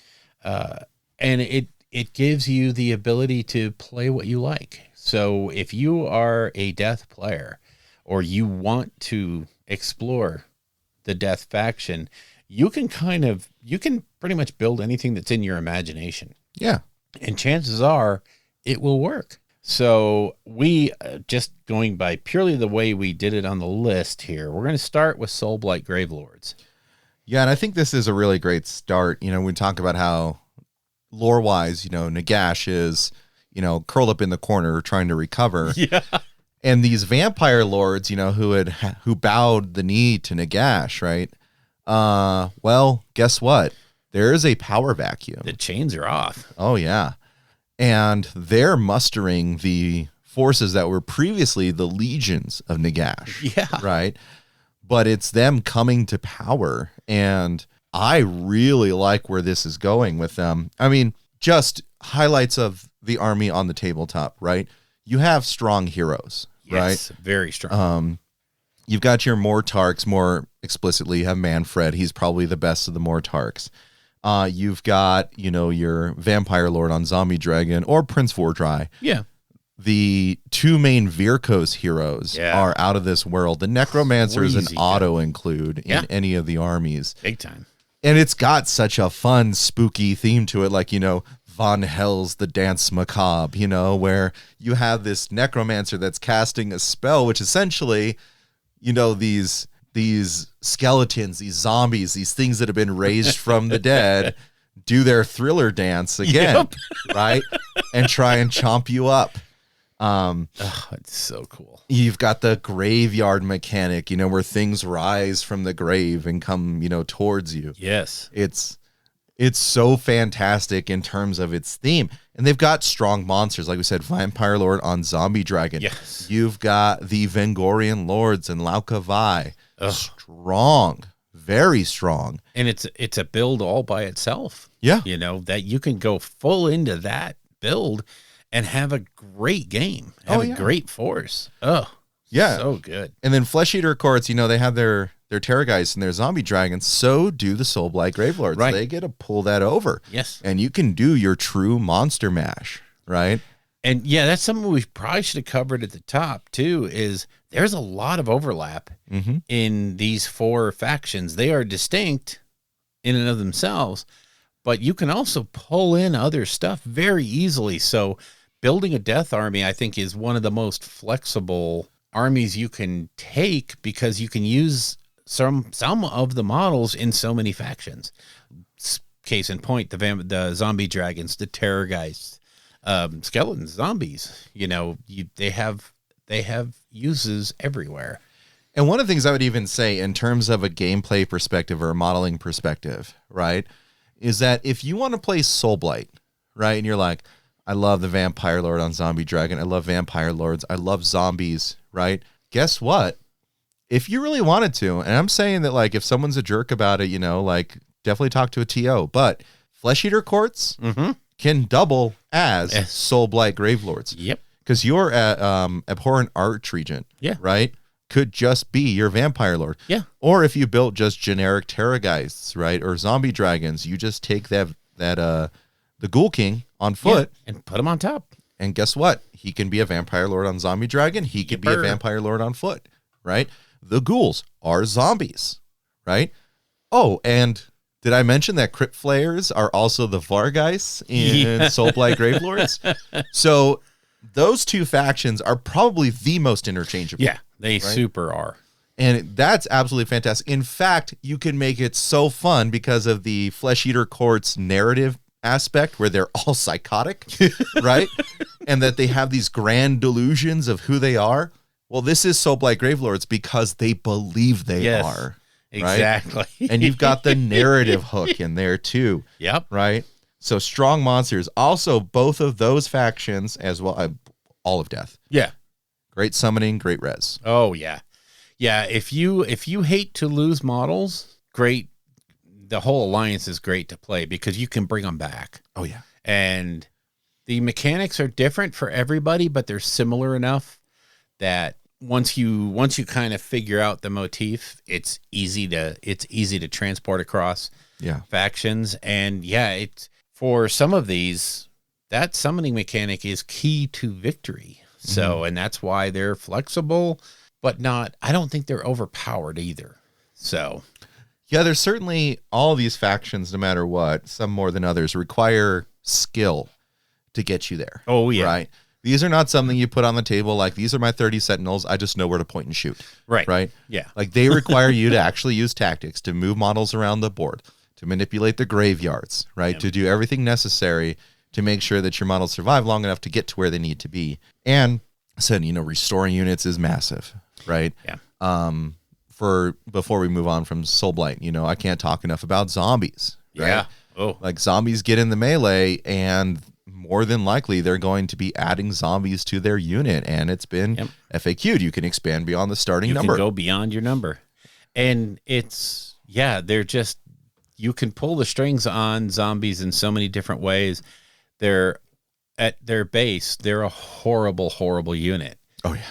And it gives you the ability to play what you like. So if you are a death player or you want to explore the death faction, you can pretty much build anything that's in your imagination. Yeah. And chances are it will work. So we, just going by purely the way we did it on the list here, we're going to start with Soulblight Gravelords. Yeah, and I think this is a really great start. We talk about how lore-wise, Nagash is, curled up in the corner trying to recover. Yeah. And these vampire lords, who bowed the knee to Nagash, right? Well, guess what? There is a power vacuum. The chains are off. Oh, yeah. And they're mustering the forces that were previously the legions of Nagash. Yeah. Right? But it's them coming to power. And I really like where this is going with them. I mean, just highlights of the army on the tabletop, right? You have strong heroes, yes, right? Very strong. You've got your Mortarks. More explicitly, you have Manfred. He's probably the best of the Mortarks. You've got, your Vampire Lord on Zombie Dragon or Prince Vordry. Yeah. The 2 main Virkos heroes are out of this world. The Necromancer is an auto include in any of the armies. Big time. And it's got such a fun, spooky theme to it. Like, Von Hell's The Dance Macabre, where you have this Necromancer that's casting a spell, which essentially, these skeletons, these zombies, these things that have been raised from the dead do their Thriller dance again, right? And try and chomp you up. It's so cool. You've got the graveyard mechanic, where things rise from the grave and come, towards you. Yes. It's It's so fantastic in terms of its theme. And they've got strong monsters. Like we said, Vampire Lord on Zombie Dragon. Yes. You've got the Vengorian Lords and Laukavai. Strong. Very strong. And it's a build all by itself. Yeah. You know, that you can go full into that build and have a great game. Have a great force. Oh, yeah. So good. And then Flesh Eater Courts, you know, they have their Terrorgeist and their Zombie Dragons. So do the Soulblight Gravelords. Right. They get to pull that over. Yes. And you can do your true monster mash, right? And yeah, that's something we probably should have covered at the top too, is there's a lot of overlap in these 4 factions. They are distinct in and of themselves, but you can also pull in other stuff very easily. So building a death army, I think, is one of the most flexible armies you can take because you can use some of the models in so many factions. Case in point, the zombie dragons, the terrorgeists, skeletons, zombies. You know, they have uses everywhere. And one of the things I would even say in terms of a gameplay perspective or a modeling perspective, right, is that if you want to play Soulblight, right, and you're like, I love the Vampire Lord on Zombie Dragon, I love Vampire Lords, I love zombies, right? Guess what? If you really wanted to, and I'm saying that, like, if someone's a jerk about it, you know, like, definitely talk to a TO, but Flesh Eater Courts can double as Soulblight Gravelords. Yep. Because your Abhorrent Archregent, right, could just be your Vampire Lord. Yeah. Or if you built just generic Terrorgeists, right, or Zombie Dragons, you just take the Ghoul King on foot and put him on top. And guess what? He can be a Vampire Lord on Zombie Dragon. He could be a Vampire Lord on foot, right? The ghouls are zombies, right? Oh, and did I mention that Crypt Flayers are also the Vargeists in Soulblight Gravelords? So those 2 factions are probably the most interchangeable. Yeah, they super are. And that's absolutely fantastic. In fact, you can make it so fun because of the Flesh Eater Courts narrative aspect where they're all psychotic, right? And that they have these grand delusions of who they are. Well, this is Soulblight Gravelords because they believe they are. Right? Exactly. And you've got the narrative hook in there too. Yep. Right? So strong monsters. Also, both of those factions as well, all of death. Yeah. Great summoning, great res. Oh, yeah. Yeah, if you hate to lose models, great. The whole alliance is great to play because you can bring them back. Oh, yeah. And the mechanics are different for everybody, but they're similar enough that once you kind of figure out the motif, it's easy to transport across factions. And it's for some of these, that summoning mechanic is key to victory. So, and that's why they're flexible, but I don't think they're overpowered either. So yeah, there's certainly all these factions, no matter what, some more than others, require skill to get you there. Oh, yeah. Right? These are not something you put on the table like, these are my 30 Sentinels, I just know where to point and shoot. Right. Right? Yeah. Like, they require you to actually use tactics, to move models around the board, to manipulate the graveyards, right? Yep. To do everything necessary to make sure that your models survive long enough to get to where they need to be. And I said, you know, restoring units is massive, right? Yeah. Before we move on from Soulblight, you know, I can't talk enough about zombies. Right? Yeah. Oh. Like, zombies get in the melee, and more than likely they're going to be adding zombies to their unit, and it's been FAQ'd. You can expand beyond the starting number. You can go beyond your number. And they're just, you can pull the strings on zombies in so many different ways. They're at their base, they're a horrible, horrible unit. Oh, yeah.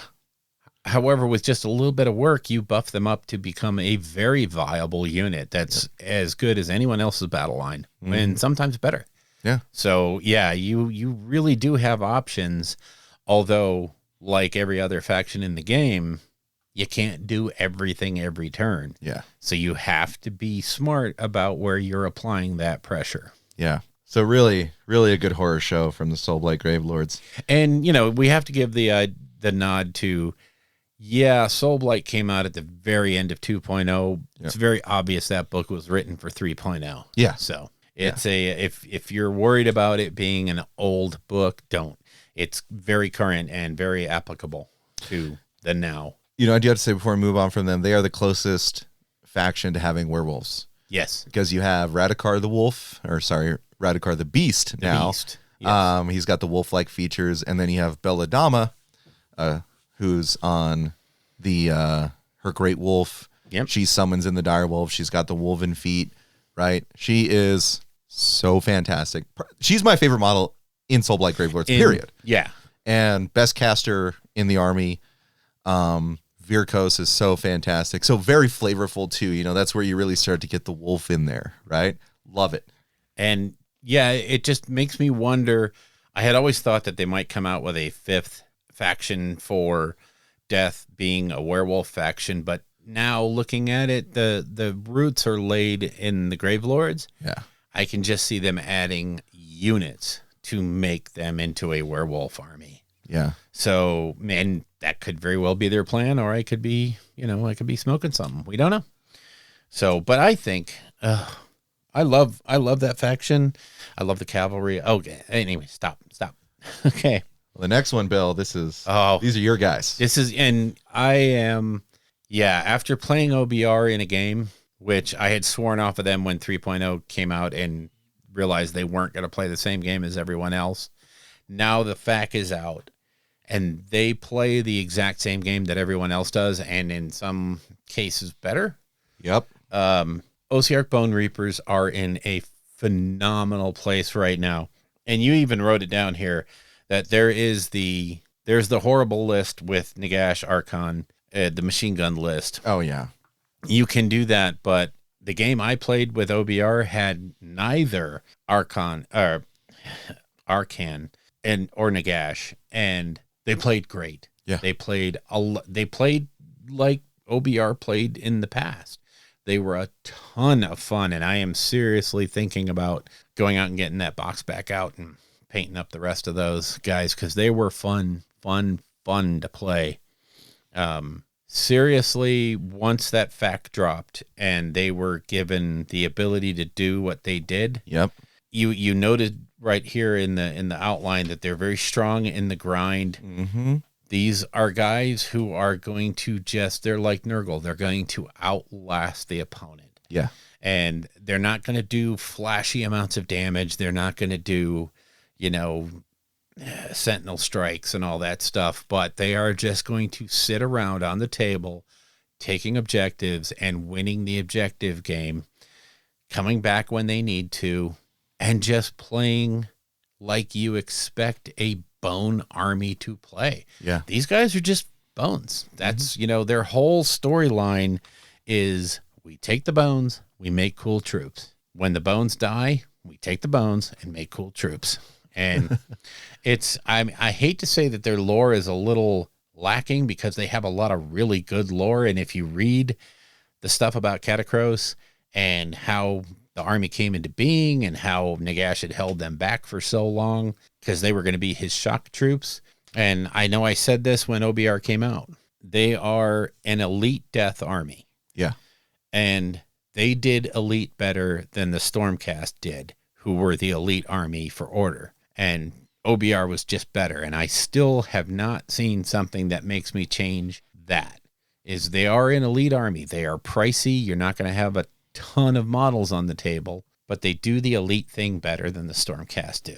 However, with just a little bit of work, you buff them up to become a very viable unit that's as good as anyone else's battle line, and sometimes better. Yeah. So, yeah, you really do have options, although, like every other faction in the game, you can't do everything every turn. Yeah. So you have to be smart about where you're applying that pressure. Yeah. So really, really a good horror show from the Soulblight Gravelords. And, you know, we have to give the nod to... Yeah, Soulblight came out at the very end of 2.0. It's very obvious that book was written for 3.0. Yeah. So it's if you're worried about it being an old book, don't. It's very current and very applicable to the now. You know, I do have to say before we move on from them, they are the closest faction to having werewolves. Yes. because you have Radikar the Wolf, Radikar the Beast now. Beast. Yes. He's got the wolf-like features, and then you have Belladama, who's on the her Great Wolf. Yep. She summons in the Dire Wolf. She's got the woven feet, right? She is so fantastic. She's my favorite model in Soulblight Gravelords, period. Yeah. And best caster in the army. Virkos is so fantastic. So very flavorful too. You know, that's where you really start to get the wolf in there, right? Love it. And yeah, it just makes me wonder. I had always thought that they might come out with a 5th faction for Death being a werewolf faction, but now looking at it, the roots are laid in the Gravelords. Yeah. I can just see them adding units to make them into a werewolf army. Yeah. So, man, that could very well be their plan, or I could be smoking something. We don't know. So, but I think I love that faction. I love the cavalry. Okay. Anyway, stop. Okay. Well, the next one, Bill, these are your guys. And I am, after playing OBR in a game, which I had sworn off of them when 3.0 came out and realized they weren't going to play the same game as everyone else. Now the FAQ is out and they play the exact same game that everyone else does, and in some cases better. Yep. Osiark Bone Reapers are in a phenomenal place right now. And you even wrote it down here that there's the horrible list with Nagash Archon, the machine gun list. Oh, yeah. You can do that, but the game I played with OBR had neither Archon or Arcan or Nagash, and they played great. Yeah. They played like OBR played in the past. They were a ton of fun, and I am seriously thinking about going out and getting that box back out and painting up the rest of those guys, because they were fun to play. Seriously, once that fact dropped and they were given the ability to do what they did, yep, you noted right here in the outline that they're very strong in the grind. Mm-hmm. These are guys who are going to they're like Nurgle. They're going to outlast the opponent. Yeah. And they're not going to do flashy amounts of damage. They're not going to do, sentinel strikes and all that stuff, but they are just going to sit around on the table, taking objectives and winning the objective game, coming back when they need to, and just playing like you expect a bone army to play. Yeah. These guys are just bones. That's, their whole storyline is we take the bones, we make cool troops. When the bones die, we take the bones and make cool troops. And I hate to say that their lore is a little lacking, because they have a lot of really good lore. And if you read the stuff about Catacross and how the army came into being and how Nagash had held them back for so long because they were going to be his shock troops. And I know I said this when OBR came out. They are an elite death army. Yeah. And they did elite better than the Stormcast did, who were the elite army for Order. And OBR was just better. And I still have not seen something that makes me change that. Is they are an elite army. They are pricey. You're not going to have a ton of models on the table, but they do the elite thing better than the Stormcast do.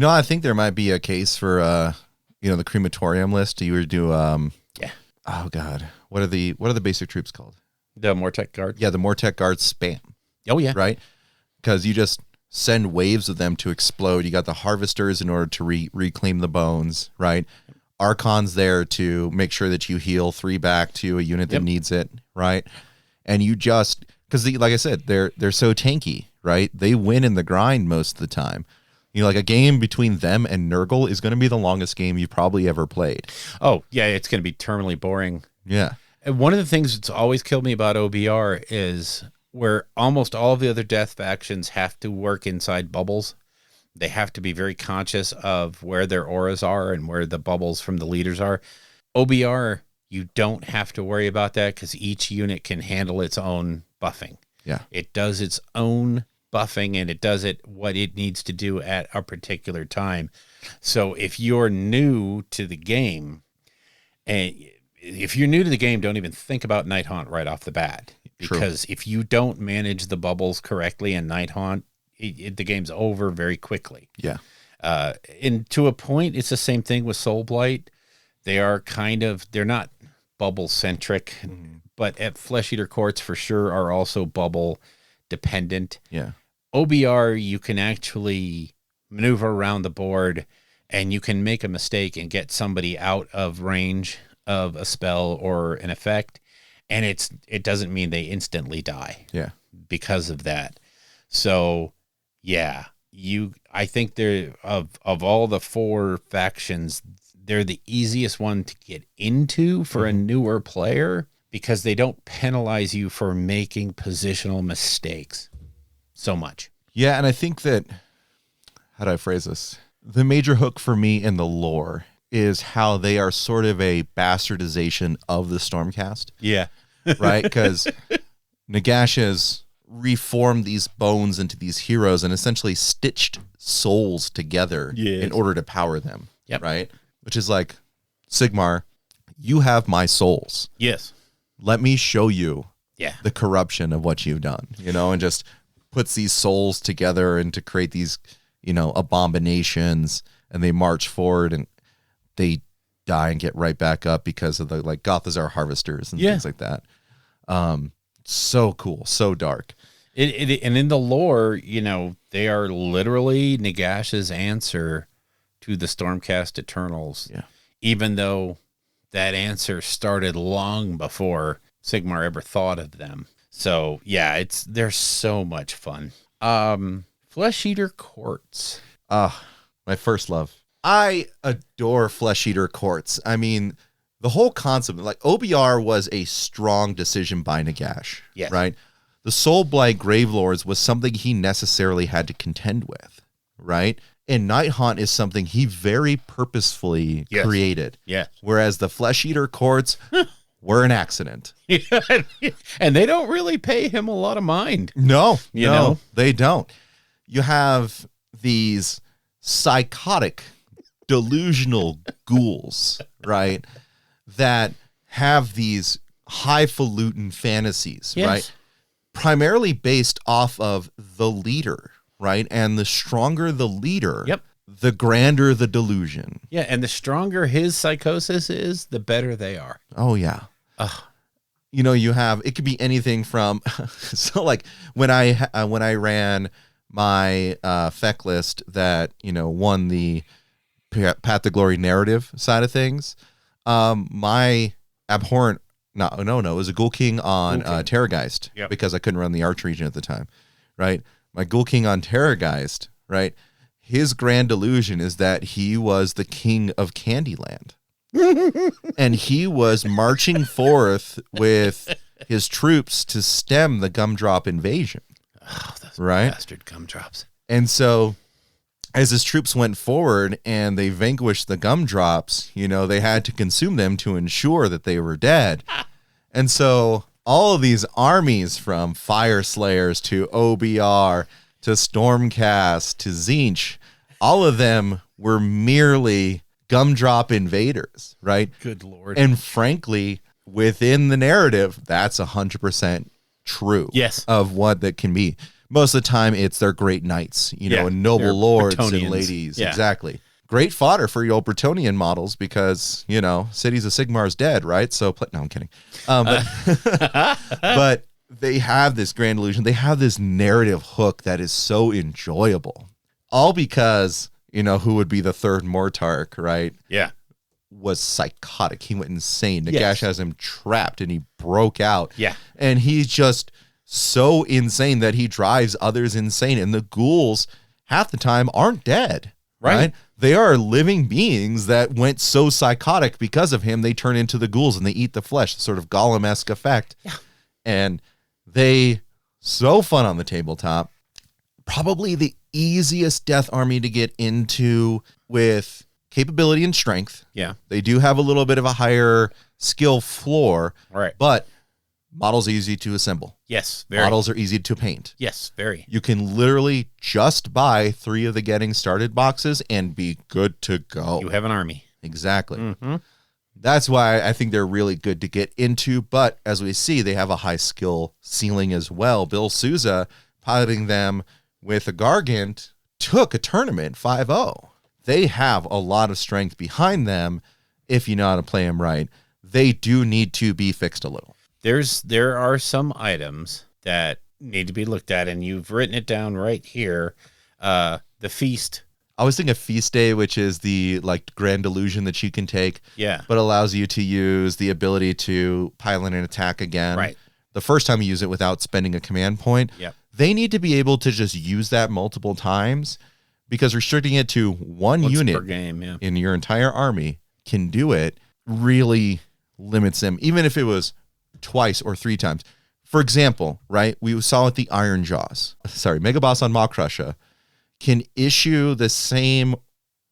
I think there might be a case for the crematorium list. You would do yeah. Oh God. What are the basic troops called? The Mortec Guard. Yeah, the Mortec Guards spam. Oh yeah. Right? Because you just send waves of them to explode. You got the harvesters in order to reclaim the bones, right? Archon's there to make sure that you heal 3 back to a unit that needs it, right? And you just, because like I said, they're so tanky, right? They win in the grind most of the time. Like a game between them and Nurgle is going to be the longest game you've probably ever played. Oh yeah, it's going to be terminally boring. Yeah. And one of the things that's always killed me about OBR is where almost all of the other death factions have to work inside bubbles. They have to be very conscious of where their auras are and where the bubbles from the leaders are. OBR, you don't have to worry about that because each unit can handle its own buffing. Yeah. It does its own buffing and it does it what it needs to do at a particular time. So if you're new to the game, and if you're new to the game, don't even think about Night Haunt right off the bat. True. Because if you don't manage the bubbles correctly in Night Haunt, the game's over very quickly. Yeah. And to a point, it's the same thing with Soul Blight. They're not bubble centric, but at Flesh Eater Courts for sure are also bubble dependent. Yeah. OBR, you can actually maneuver around the board and you can make a mistake and get somebody out of range of a spell or an effect. And it doesn't mean they instantly die. Yeah. Because of that. So yeah, I think they're of all the 4 factions, they're the easiest one to get into for a newer player because they don't penalize you for making positional mistakes so much. Yeah, and I think that, how do I phrase this? The major hook for me in the lore is how they are sort of a bastardization of the Stormcast. Yeah. Right? Because Nagash has reformed these bones into these heroes and essentially stitched souls together in order to power them. Yep. Right? Which is like, Sigmar, you have my souls. Yes. Let me show you Yeah. the corruption of what you've done, and just puts these souls together and to create these, abominations, and they march forward and they die and get right back up because of the Gothazar harvesters and things like that. So cool, so dark. And in the lore, they are literally Nagash's answer to the Stormcast Eternals. Yeah. Even though that answer started long before Sigmar ever thought of them. So yeah, they're so much fun. Flesh Eater Courts. My first love. I adore Flesh Eater Courts. I mean, the whole concept, OBR was a strong decision by Nagash. Yes. Right? The Soul Blight Gravelords was something he necessarily had to contend with. Right? And Night Haunt is something he very purposefully created. Yes. Whereas the Flesh Eater Courts were an accident. And they don't really pay him a lot of mind. No, know? They don't. You have these psychotic, delusional ghouls, right? That have these highfalutin fantasies, Yes. right? Primarily based off of the leader, right? And the stronger the leader, the grander the delusion. Yeah, and the stronger his psychosis is, the better they are. Oh, yeah. You have, it could be anything from, so when I ran my feck list that, won the Path to Glory narrative side of things, my abhorrent, no, it was a Ghoul King on Terrorgeist, because I couldn't run the Arch region at the time, right? My Ghoul King on Terrorgeist, right? His grand delusion is that he was the king of Candyland. And he was marching forth with his troops to stem the gumdrop invasion. Oh, those right? bastard gumdrops. And so as his troops went forward and they vanquished the gumdrops, they had to consume them to ensure that they were dead. And so all of these armies, from Fire Slayers to OBR to Stormcast to Tzeentch, all of them were merely gumdrop invaders, right? Good Lord. And frankly, within the narrative, that's 100% true. Yes. Of what that can be. Most of the time, it's their great knights, and noble they're lords Bretonnians. and ladies. Yeah. Exactly. Great fodder for your old Bretonnian models because, Cities of Sigmar's dead, right? So, no, I'm kidding. But they have this grand illusion. They have this narrative hook that is so enjoyable. All because, who would be the third Mortarch, right? Yeah. Was psychotic. He went insane. Nagash Yes. has him trapped and he broke out. Yeah. And he's just so insane that he drives others insane. And the ghouls, half the time, aren't dead. Right. They are living beings that went so psychotic because of him, they turn into the ghouls and they eat the flesh, sort of Gollum-esque effect. Yeah. And they, so fun on the tabletop. Probably the easiest death army to get into with capability and strength. Yeah. They do have a little bit of a higher skill floor, Right. but models are easy to assemble. Yes. Very. Models are easy to paint. Yes. Very. You can literally just buy 3 of the getting started boxes and be good to go. You have an army. Exactly. Mm-hmm. That's why I think they're really good to get into. But as we see, they have a high skill ceiling as well. Bill Souza, piloting them with a Gargant, took a tournament 5-0. They have a lot of strength behind them if you know how to play them right. They do need to be fixed a little. There are some items that need to be looked at, and you've written it down right here. The feast. I was thinking of Feast Day, which is the like grand illusion that you can take, but allows you to use the ability to pilot an attack again. Right. The first time you use it without spending a command point. Yep. They need to be able to just use that multiple times, because restricting it to one Once unit per game, in your entire army can do it really limits them, even if it was twice or 3 times. For example, right, we saw with the Iron Jaws, Mega Boss on Maw Crusher can issue the same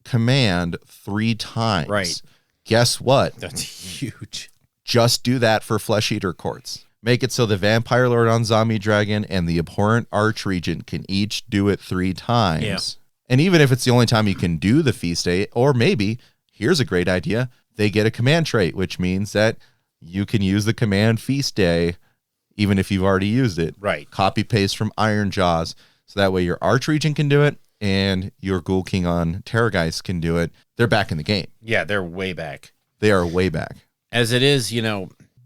command 3 times. Right. Guess what? That's huge. Just do that for Flesh Eater Courts. Make it so the Vampire Lord on Zombie Dragon and the Abhorrent Archregent can each do it 3 times. Yeah. And even if it's the only time you can do the Feast Day, or maybe, here's a great idea, they get a command trait, which means that you can use the command Feast Day even if you've already used it. Right. Copy paste from Iron Jaws. So that way your Archregent can do it and your Ghoul King on Terrorgeist can do it. They're back in the game. Yeah, they're way back. They are way back. As it is,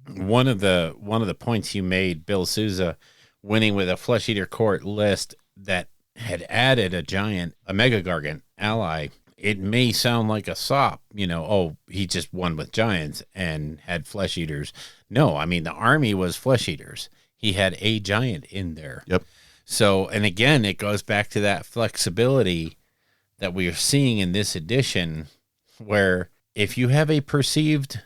one of the points you made, Bill Souza, winning with a Flesh Eater Court list that had added a Mega Gargant ally. It may sound like a sop, he just won with giants and had Flesh Eaters. No, I mean, the army was Flesh Eaters. He had a giant in there. Yep. So, and again, it goes back to that flexibility that we are seeing in this edition, where if you have a perceived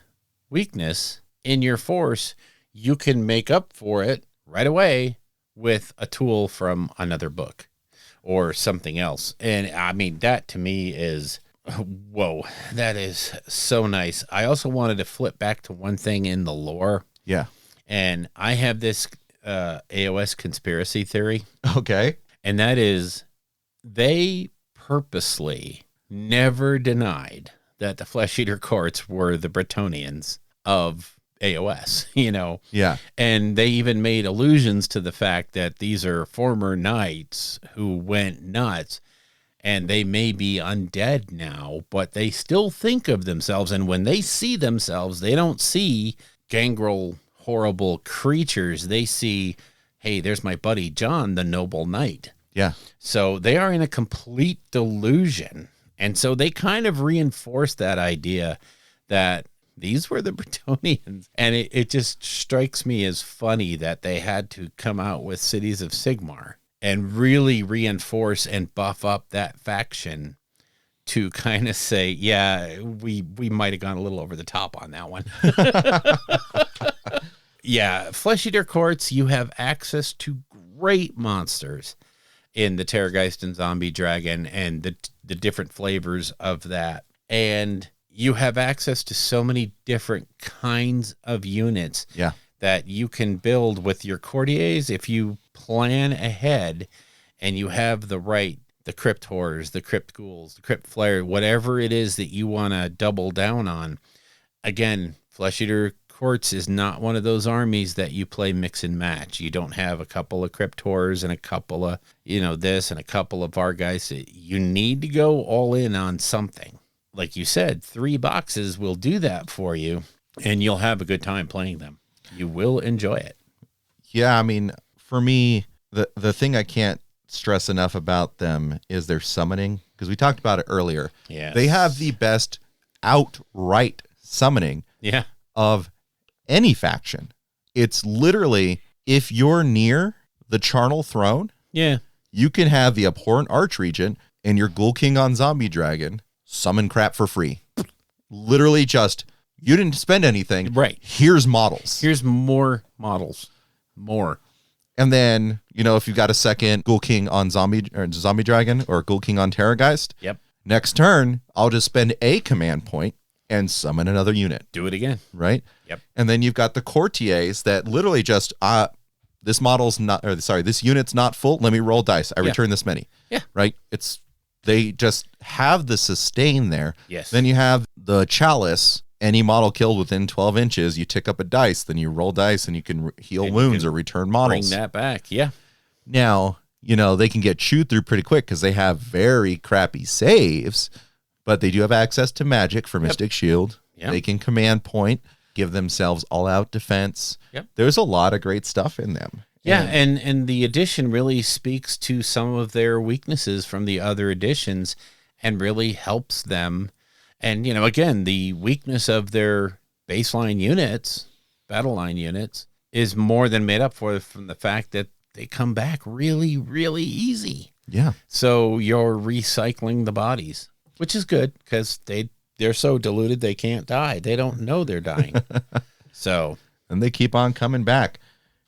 weakness in your force, you can make up for it right away with a tool from another book or something else. And I mean, that to me is, whoa, that is so nice. I also wanted to flip back to one thing in the lore. Yeah. And I have this AOS conspiracy theory. Okay. And that is, they purposely never denied that the Flesh Eater Courts were the Bretonnians of AOS, Yeah. And they even made allusions to the fact that these are former knights who went nuts, and they may be undead now, but they still think of themselves. And when they see themselves, they don't see gangrel, horrible creatures. They see, hey, there's my buddy John, the noble knight. Yeah. So they are in a complete delusion. And so they kind of reinforce that idea that these were the Bretonnians. And it just strikes me as funny that they had to come out with Cities of Sigmar and really reinforce and buff up that faction to kind of say, yeah, we might have gone a little over the top on that one. Yeah, Flesh Eater Courts, you have access to great monsters in the Terrorgeist and Zombie Dragon and the different flavors of that. And you have access to so many different kinds of units that you can build with your courtiers if you plan ahead and you have the Crypt Horrors, the Crypt Ghouls, the Crypt Flare, whatever it is that you want to double down on. Again, Flesh Eater Courts is not one of those armies that you play mix and match. You don't have a couple of Crypt Horrors and a couple of, this and a couple of Vargeist. You need to go all in on something. Like you said, 3 boxes will do that for you, and you'll have a good time playing them. You will enjoy it. Yeah, I mean, for me, the thing I can't stress enough about them is their summoning, because we talked about it earlier. Yeah, they have the best outright summoning of any faction. It's literally, if you're near the Charnel Throne, you can have the Abhorrent Archregent and your Ghoul King on Zombie Dragon summon crap for free. Literally just, you didn't spend anything. Right. Here's models. Here's more models. More. And then, if you've got a second Ghoul King on Zombie Dragon or Ghoul King on Terrorgeist, next turn, I'll just spend a command point and summon another unit. Do it again. Right? Yep. And then you've got the courtiers that literally just, this unit's not full. Let me roll dice. I return this many. Yeah. Right? They just have the sustain there. Yes. Then you have the Chalice any model killed within 12 inches, you tick up a dice, then you roll dice, and you can heal wounds or return models. Bring that back. Yeah. Now, they can get chewed through pretty quick because they have very crappy saves, but they do have access to magic for Mystic Shield. Yep. They can command point, give themselves all-out defense. Yep. There's a lot of great stuff in them. Yeah, and the edition really speaks to some of their weaknesses from the other editions and really helps them. And, again, the weakness of their baseline units, battle line units, is more than made up for from the fact that they come back really, really easy. Yeah. So you're recycling the bodies, which is good because they're so diluted they can't die. They don't know they're dying. And they keep on coming back.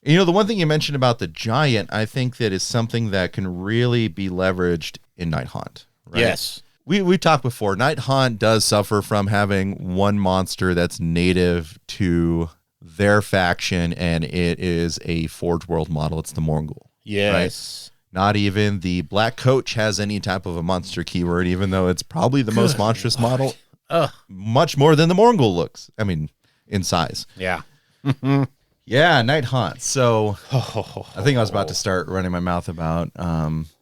The one thing you mentioned about the giant, I think that is something that can really be leveraged in Night Haunt. Right? Yes. We talked before. Night Haunt does suffer from having one monster that's native to their faction, and it is a Forge World model. It's the Morgul. Yes. Right? Not even the Black Coach has any type of a monster keyword, even though it's probably the most monstrous model. Much more than the Morgul looks. I mean, in size. Yeah. Yeah, Night Haunt. So I think I was about to start running my mouth about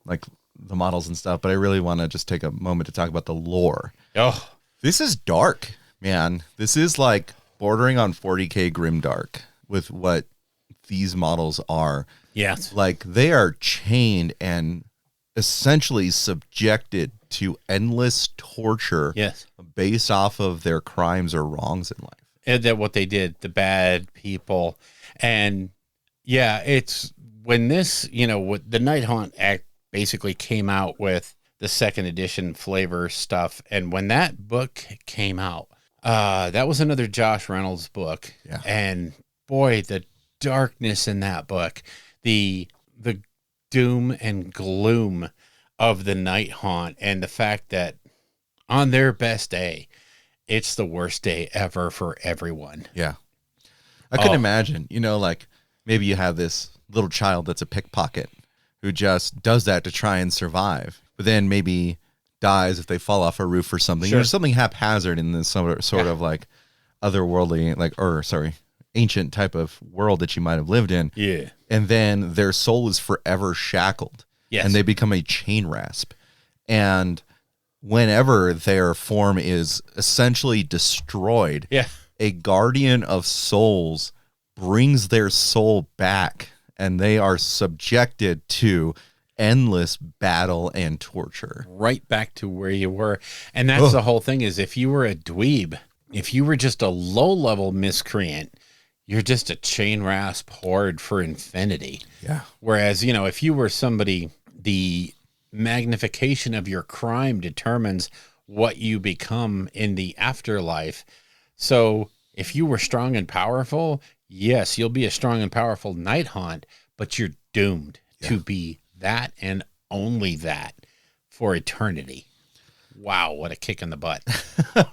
like the models and stuff, but I really want to just take a moment to talk about the lore. Oh, This is dark, man. This is like bordering on 40K grimdark with what these models are. yes. Like they are chained and essentially subjected to endless torture Yes. based off of their crimes or wrongs in life. And that what they did, the bad people. And yeah, it's when this, what the Night Haunt Act basically came out with the second edition flavor stuff. And when that book came out, that was another Josh Reynolds book. Yeah. And boy, the darkness in that book, the doom and gloom of the Night Haunt, and the fact that on their best day, it's the worst day ever for everyone. Yeah. I couldn't imagine, like maybe you have this little child that's a pickpocket who just does that to try and survive, but then maybe dies if they fall off a roof or something. Sure. There's something haphazard in this sort of like otherworldly, ancient type of world that you might have lived in. Yeah. And then their soul is forever shackled. Yes. And they become a chain rasp. And whenever their form is essentially destroyed, Yeah. a guardian of souls brings their soul back, and they are subjected to endless battle and torture. Right back to where you were. And that's the whole thing is if you were a dweeb, if you were just a low-level miscreant, you're just a chain rasp horde for infinity. Yeah. Whereas, if you were somebody, the magnification of your crime determines what you become in the afterlife. So if you were strong and powerful, yes, you'll be a strong and powerful Night Haunt, but you're doomed to be that and only that for eternity. Wow, what a kick in the butt.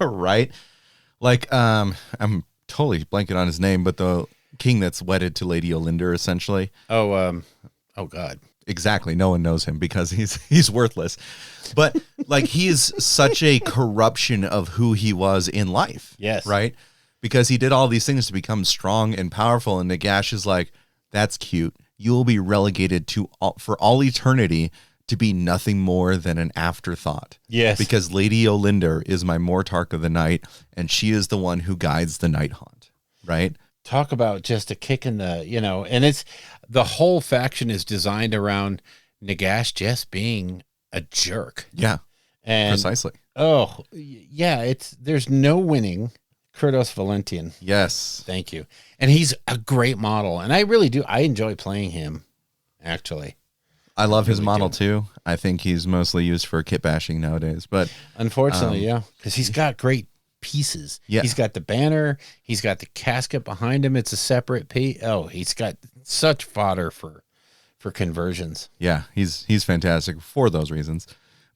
Right? Like, I'm totally blanking on his name, but the king that's wedded to Lady Olinder, essentially. Oh God. Exactly. No one knows him because he's worthless. But like he is such a corruption of who he was in life. Yes. Right? Because he did all these things to become strong and powerful, and Nagash is like, that's cute. You will be relegated for all eternity to be nothing more than an afterthought. Yes. Because Lady Olinder is my Mortarch of the night, and she is the one who guides the Night Haunt. Right? Talk about just a kick in the, and it's the whole faction is designed around Nagash just being a jerk. Yeah. And Precisely. Oh, yeah, there's no winning Kurdos Valentian. Yes. Thank you. And he's a great model, and I really do. I enjoy playing him, actually. I love his model too. I think he's mostly used for kit bashing nowadays, but Unfortunately, yeah, because he's got great pieces. Yeah. He's got the banner. He's got the casket behind him. It's a separate piece. Oh, he's got such fodder for conversions. yeah, he's fantastic for those reasons.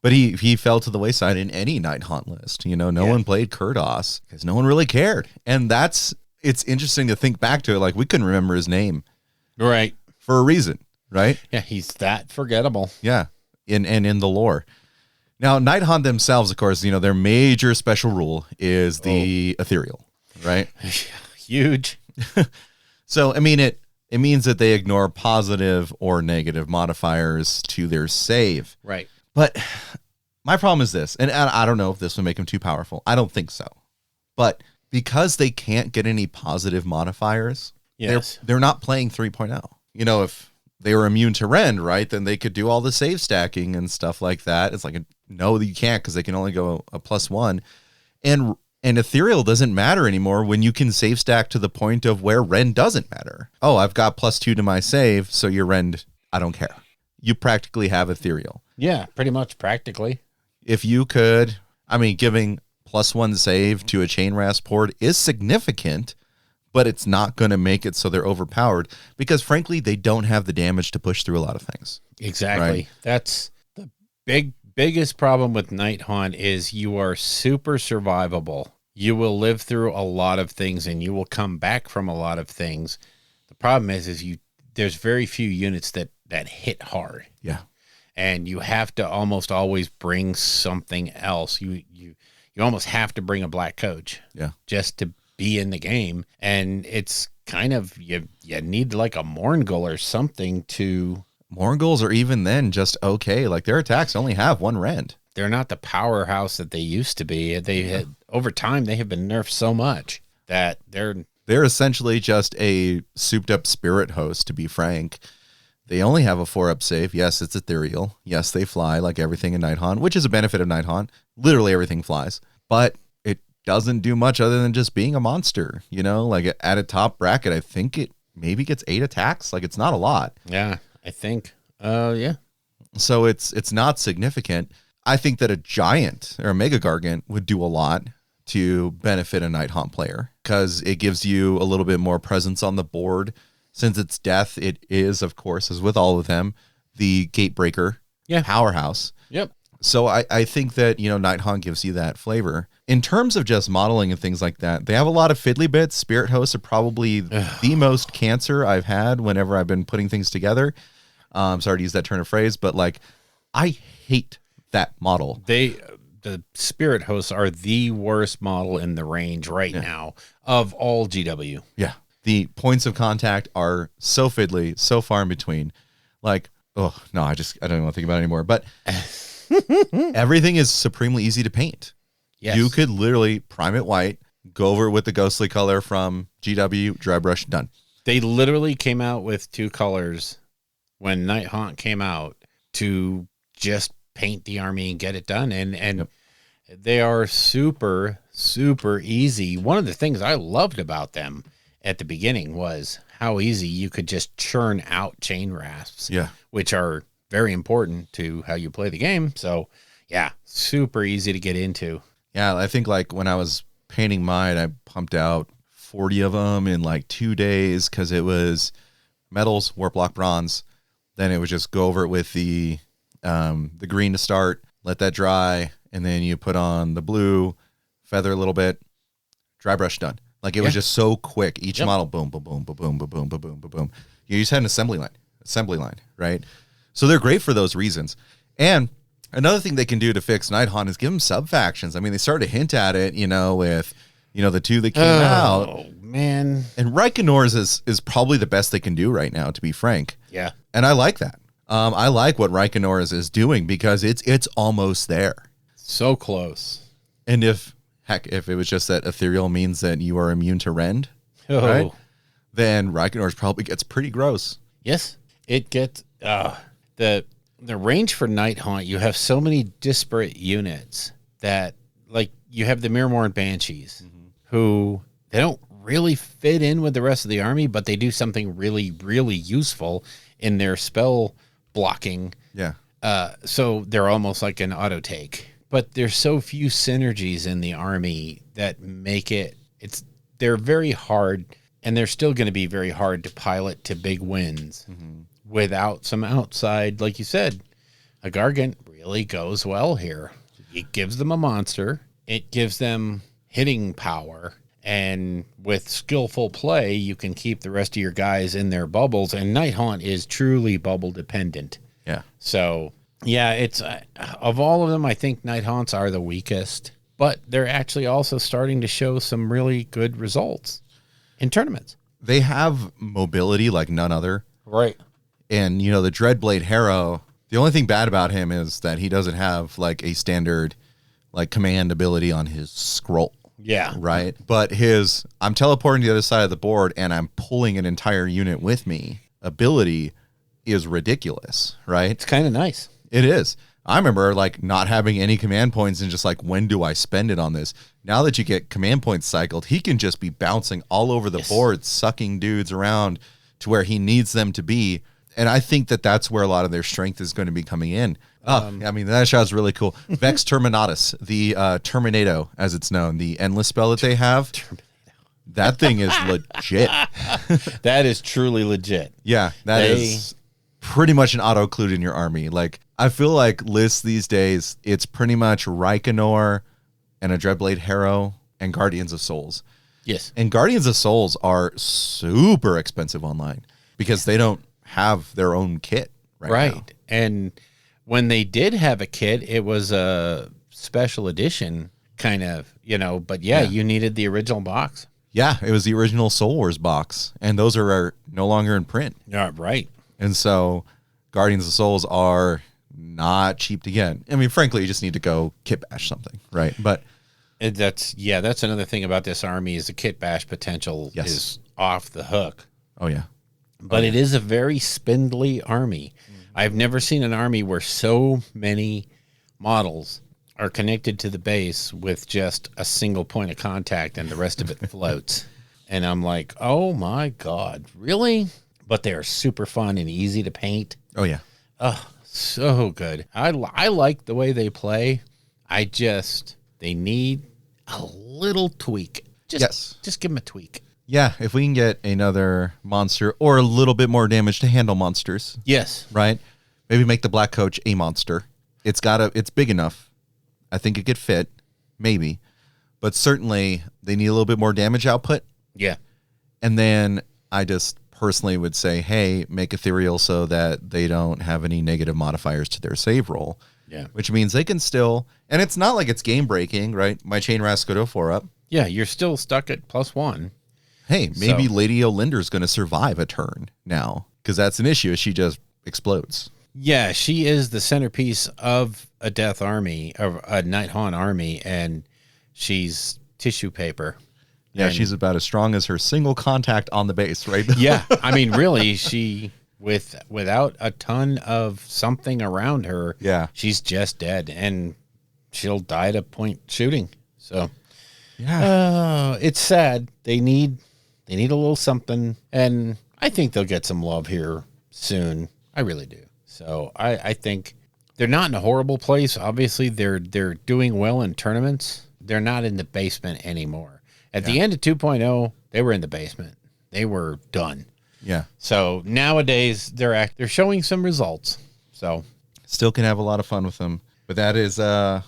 But he fell to the wayside in any Night Haunt list. No one played Kurdos because no one really cared. And it's interesting to think back to it. Like we couldn't remember his name Right. for a reason, right? Yeah, he's that forgettable. Yeah. In the lore. Now, Night Haunt themselves, of course, their major special rule is the ethereal. right? Huge. So, I mean, it means that they ignore positive or negative modifiers to their save. Right. But my problem is this, and I don't know if this would make them too powerful. I don't think so. But because they can't get any positive modifiers, Yes. they're not playing 3.0. You know, if they were immune to rend, right, then they could do all the save stacking and stuff like that. It's like, no, you can't because they can only go a +1. And ethereal doesn't matter anymore when you can save stack to the point of where rend doesn't matter. Oh, I've got +2 to my save, so your rend, I don't care. You practically have ethereal. Yeah, pretty much practically. If you could, I mean, giving +1 save to a chain rasp horde is significant, but it's not going to make it so they're overpowered because, frankly, they don't have the damage to push through a lot of things. Exactly. Right. That's the biggest problem with Night Haunt is you are super survivable. You will live through a lot of things and you will come back from a lot of things. The problem is there's very few units that hit hard. Yeah. And you have to almost always bring something else. You almost have to bring a black coach. Yeah. Just to be in the game. And it's kind of, you need like a Morngul or something to... Morgul's are even then just okay. Like their attacks only have 1 rend. They're not the powerhouse that they used to be. Over time, they have been nerfed so much that They're essentially just a souped up spirit host, to be frank. They only have a 4-up save. Yes, it's ethereal. Yes, they fly like everything in Night Haunt, which is a benefit of Night Haunt. Literally everything flies. But it doesn't do much other than just being a monster. You know, like at a top bracket, I think it maybe gets 8 attacks. Like it's not a lot. Yeah, I think. Yeah. So it's not significant. I think that a giant or a mega gargant would do a lot to benefit a Night Haunt player because it gives you a little bit more presence on the board. Since it's death, it is, of course, as with all of them, the gatebreaker powerhouse. Yep. So I think that, you know, Night Haunt gives you that flavor. In terms of just modeling and things like that, they have a lot of fiddly bits. Spirit hosts are probably the most cancer I've had whenever I've been putting things together. I'm sorry to use that turn of phrase, but like I hate that model. The spirit hosts are the worst model in the range right now of all GW. Yeah. The points of contact are so fiddly, so far in between. Like, oh no, I don't even want to think about it anymore. But everything is supremely easy to paint. Yes. You could literally prime it white, go over it with the ghostly color from GW, dry brush, done. They literally came out with 2 colors when Night Haunt came out to just paint the army and get it done. And they are super, super easy. One of the things I loved about them at the beginning was how easy you could just churn out chain rasps, which are very important to how you play the game. So yeah, super easy to get into. Yeah. I think like when I was painting mine, I pumped out 40 of them in like 2 days. 'Cause it was metals, warp block, bronze. Then it would just go over it with the green to start, let that dry. And then you put on the blue, feather a little bit, dry brush, done. Like it was just so quick. Each model, boom, boom, boom, boom, boom, boom, boom, boom, boom, boom, boom. You just had an assembly line, right? So they're great for those reasons. And another thing they can do to fix Night Haunt is give them sub factions. I mean, they started to hint at it, you know, with, you know, the 2 that came out. Oh man. And Reichenor's is probably the best they can do right now, to be frank. Yeah. And I like that. I like what Reichenor's is doing because it's almost there. So close. And if it was just that ethereal means that you are immune to rend, right? Then Reichenor's probably gets pretty gross. Yes, it gets the range for Night Haunt. You have so many disparate units that, like, you have the Miramore and Banshees, who they don't really fit in with the rest of the army, but they do something really, really useful in their spell blocking. Yeah. So they're almost like an auto take. But there's so few synergies in the army that make they're very hard, and they're still going to be very hard to pilot to big wins without some outside, like you said. A Gargant really goes well here. It gives them a monster. It gives them hitting power. And with skillful play, you can keep the rest of your guys in their bubbles. And Night Haunt is truly bubble dependent. Yeah. So... yeah, it's of all of them, I think Night Haunts are the weakest. but they're actually also starting to show some really good results in tournaments. They have mobility like none other. Right. And, you know, the Dreadblade Harrow, the only thing bad about him is that he doesn't have like a standard like command ability on his scroll. Yeah. Right. But his I'm teleporting to the other side of the board and I'm pulling an entire unit with me ability is ridiculous. Right. It's kind of nice. It is. I remember like not having any command points and just like, when do I spend it on this? Now that you get command points cycled, he can just be bouncing all over the board, sucking dudes around to where he needs them to be. And I think that that's where a lot of their strength is going to be coming in. I mean, that shot's really cool. Vex Terminatus, the Terminato, as it's known, the endless spell that they have. That thing is legit. That is truly legit. Yeah, that is pretty much an auto-clued in your army. Like, I feel like lists these days, it's pretty much Reikenor and a Dreadblade Harrow and Guardians of Souls. Yes. And Guardians of Souls are super expensive online because they don't have their own kit right now. And when they did have a kit, it was a special edition kind of, you know, but you needed the original box. Yeah, it was the original Soul Wars box, and those are no longer in print. Yeah, right. And so Guardians of Souls are not cheap to get. I mean, frankly, you just need to go kit bash something, right? But that's another thing about this army is the kit bash potential is off the hook. Oh, yeah. But it is a very spindly army. I've never seen an army where so many models are connected to the base with just a single point of contact and the rest of it floats. And I'm like, oh my God, really? But they are super fun and easy to paint. Oh, yeah. Oh, so good. I like the way they play. They need a little tweak. Just give them a tweak. Yeah, if we can get another monster or a little bit more damage to handle monsters. Yes. Right? Maybe make the Black Coach a monster. It's big enough. I think it could fit. Maybe. But certainly they need a little bit more damage output. Yeah. And then I just personally would say, hey, make Ethereal so that they don't have any negative modifiers to their save roll. Yeah. Which means they can still, and it's not like it's game breaking, right? My Chain Rasp go to 4-up. Yeah, you're still stuck at +1. Hey, maybe Lady Olinder's going to survive a turn now, because that's an issue. She just explodes. Yeah, she is the centerpiece of a Death army, of a Night Haunt army, and she's tissue paper. Yeah, she's about as strong as her single contact on the base, right? Yeah, I mean, really, she without a ton of something around her, she's just dead, and she'll die to point shooting. So, it's sad. They need a little something, and I think they'll get some love here soon. I really do. So I think they're not in a horrible place. Obviously, they're doing well in tournaments. They're not in the basement anymore. At the end of 2.0, they were in the basement. They were done. Yeah. So nowadays they're showing some results. So still can have a lot of fun with them. But that is the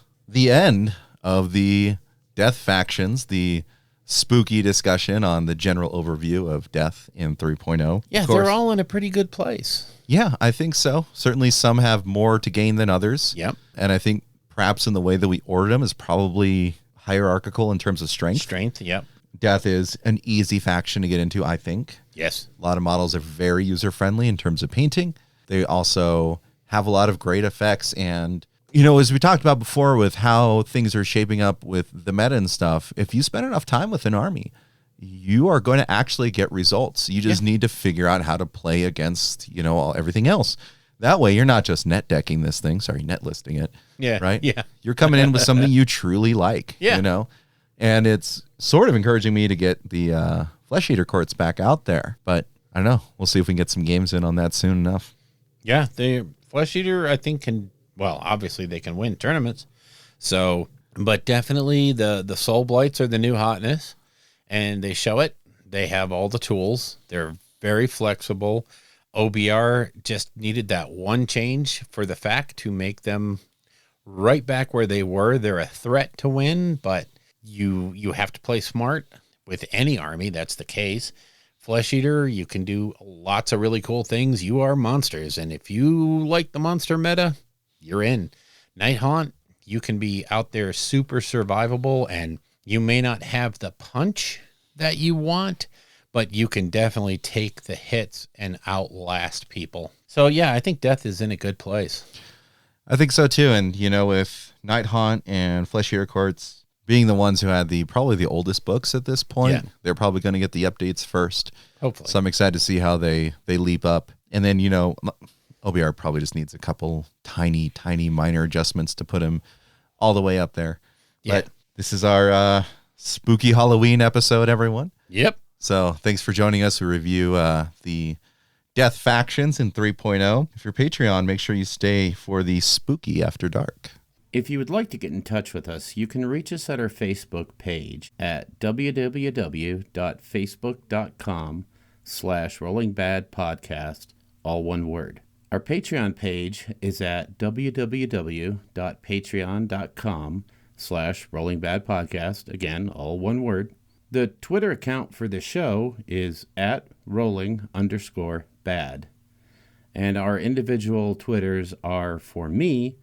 end of the Death factions, the spooky discussion on the general overview of Death in 3.0. Yeah, they're all in a pretty good place. Yeah, I think so. Certainly some have more to gain than others. Yep. And I think perhaps in the way that we ordered them is probably hierarchical in terms of strength. Strength, yep. Death is an easy faction to get into, I think. Yes. A lot of models are very user-friendly in terms of painting. They also have a lot of great effects. And, you know, as we talked about before with how things are shaping up with the meta and stuff, if you spend enough time with an army, you are going to actually get results. You just need to figure out how to play against, you know, everything else. That way, you're not just net decking this thing. Sorry, net listing it. Yeah. Right? Yeah. You're coming in with something you truly like. Yeah. You know? And it's sort of encouraging me to get the Flesh Eater courts back out there. But I don't know. We'll see if we can get some games in on that soon enough. Yeah. The Flesh Eater, I think, obviously they can win tournaments. So, but definitely the Soul Blights are the new hotness. And they show it. They have all the tools. They're very flexible. OBR just needed that one change for the fact to make them right back where they were. They're a threat to win, but you have to play smart with any army. That's the case. Flesh Eater, you can do lots of really cool things. You are monsters. And if you like the monster meta, you're in. Night Haunt, you can be out there super survivable, and you may not have the punch that you want, but you can definitely take the hits and outlast people. So yeah, I think death is in a good place. I think so too. And with Night Haunt and Flesh Eater Courts being the ones who had probably the oldest books at this point, they're probably going to get the updates first. Hopefully. So I'm excited to see how they leap up. And then OBR probably just needs a couple tiny minor adjustments to put him all the way up there. Yeah. But this is our spooky Halloween episode, everyone. Yep. So thanks for joining us. We review the Death Factions in 3.0. If you're Patreon, make sure you stay for the Spooky After Dark. If you would like to get in touch with us, you can reach us at our Facebook page at www.facebook.com/rollingbadpodcast, all one word. Our Patreon page is at www.patreon.com/rollingbadpodcast, again, all one word. The Twitter account for the show is at rolling_bad. And our individual Twitters are, for me,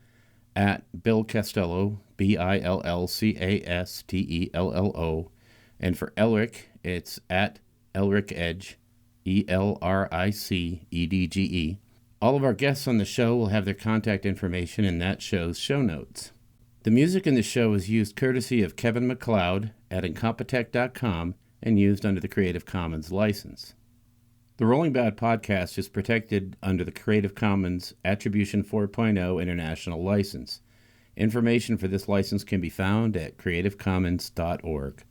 at Bill Castello, BILLCASTELLO. And for Elric, it's at Elric Edge, ELRICEDGE. All of our guests on the show will have their contact information in that show's show notes. The music in the show is used courtesy of Kevin MacLeod at Incompetech.com and used under the Creative Commons license. The Rolling Bad podcast is protected under the Creative Commons Attribution 4.0 International License. Information for this license can be found at creativecommons.org.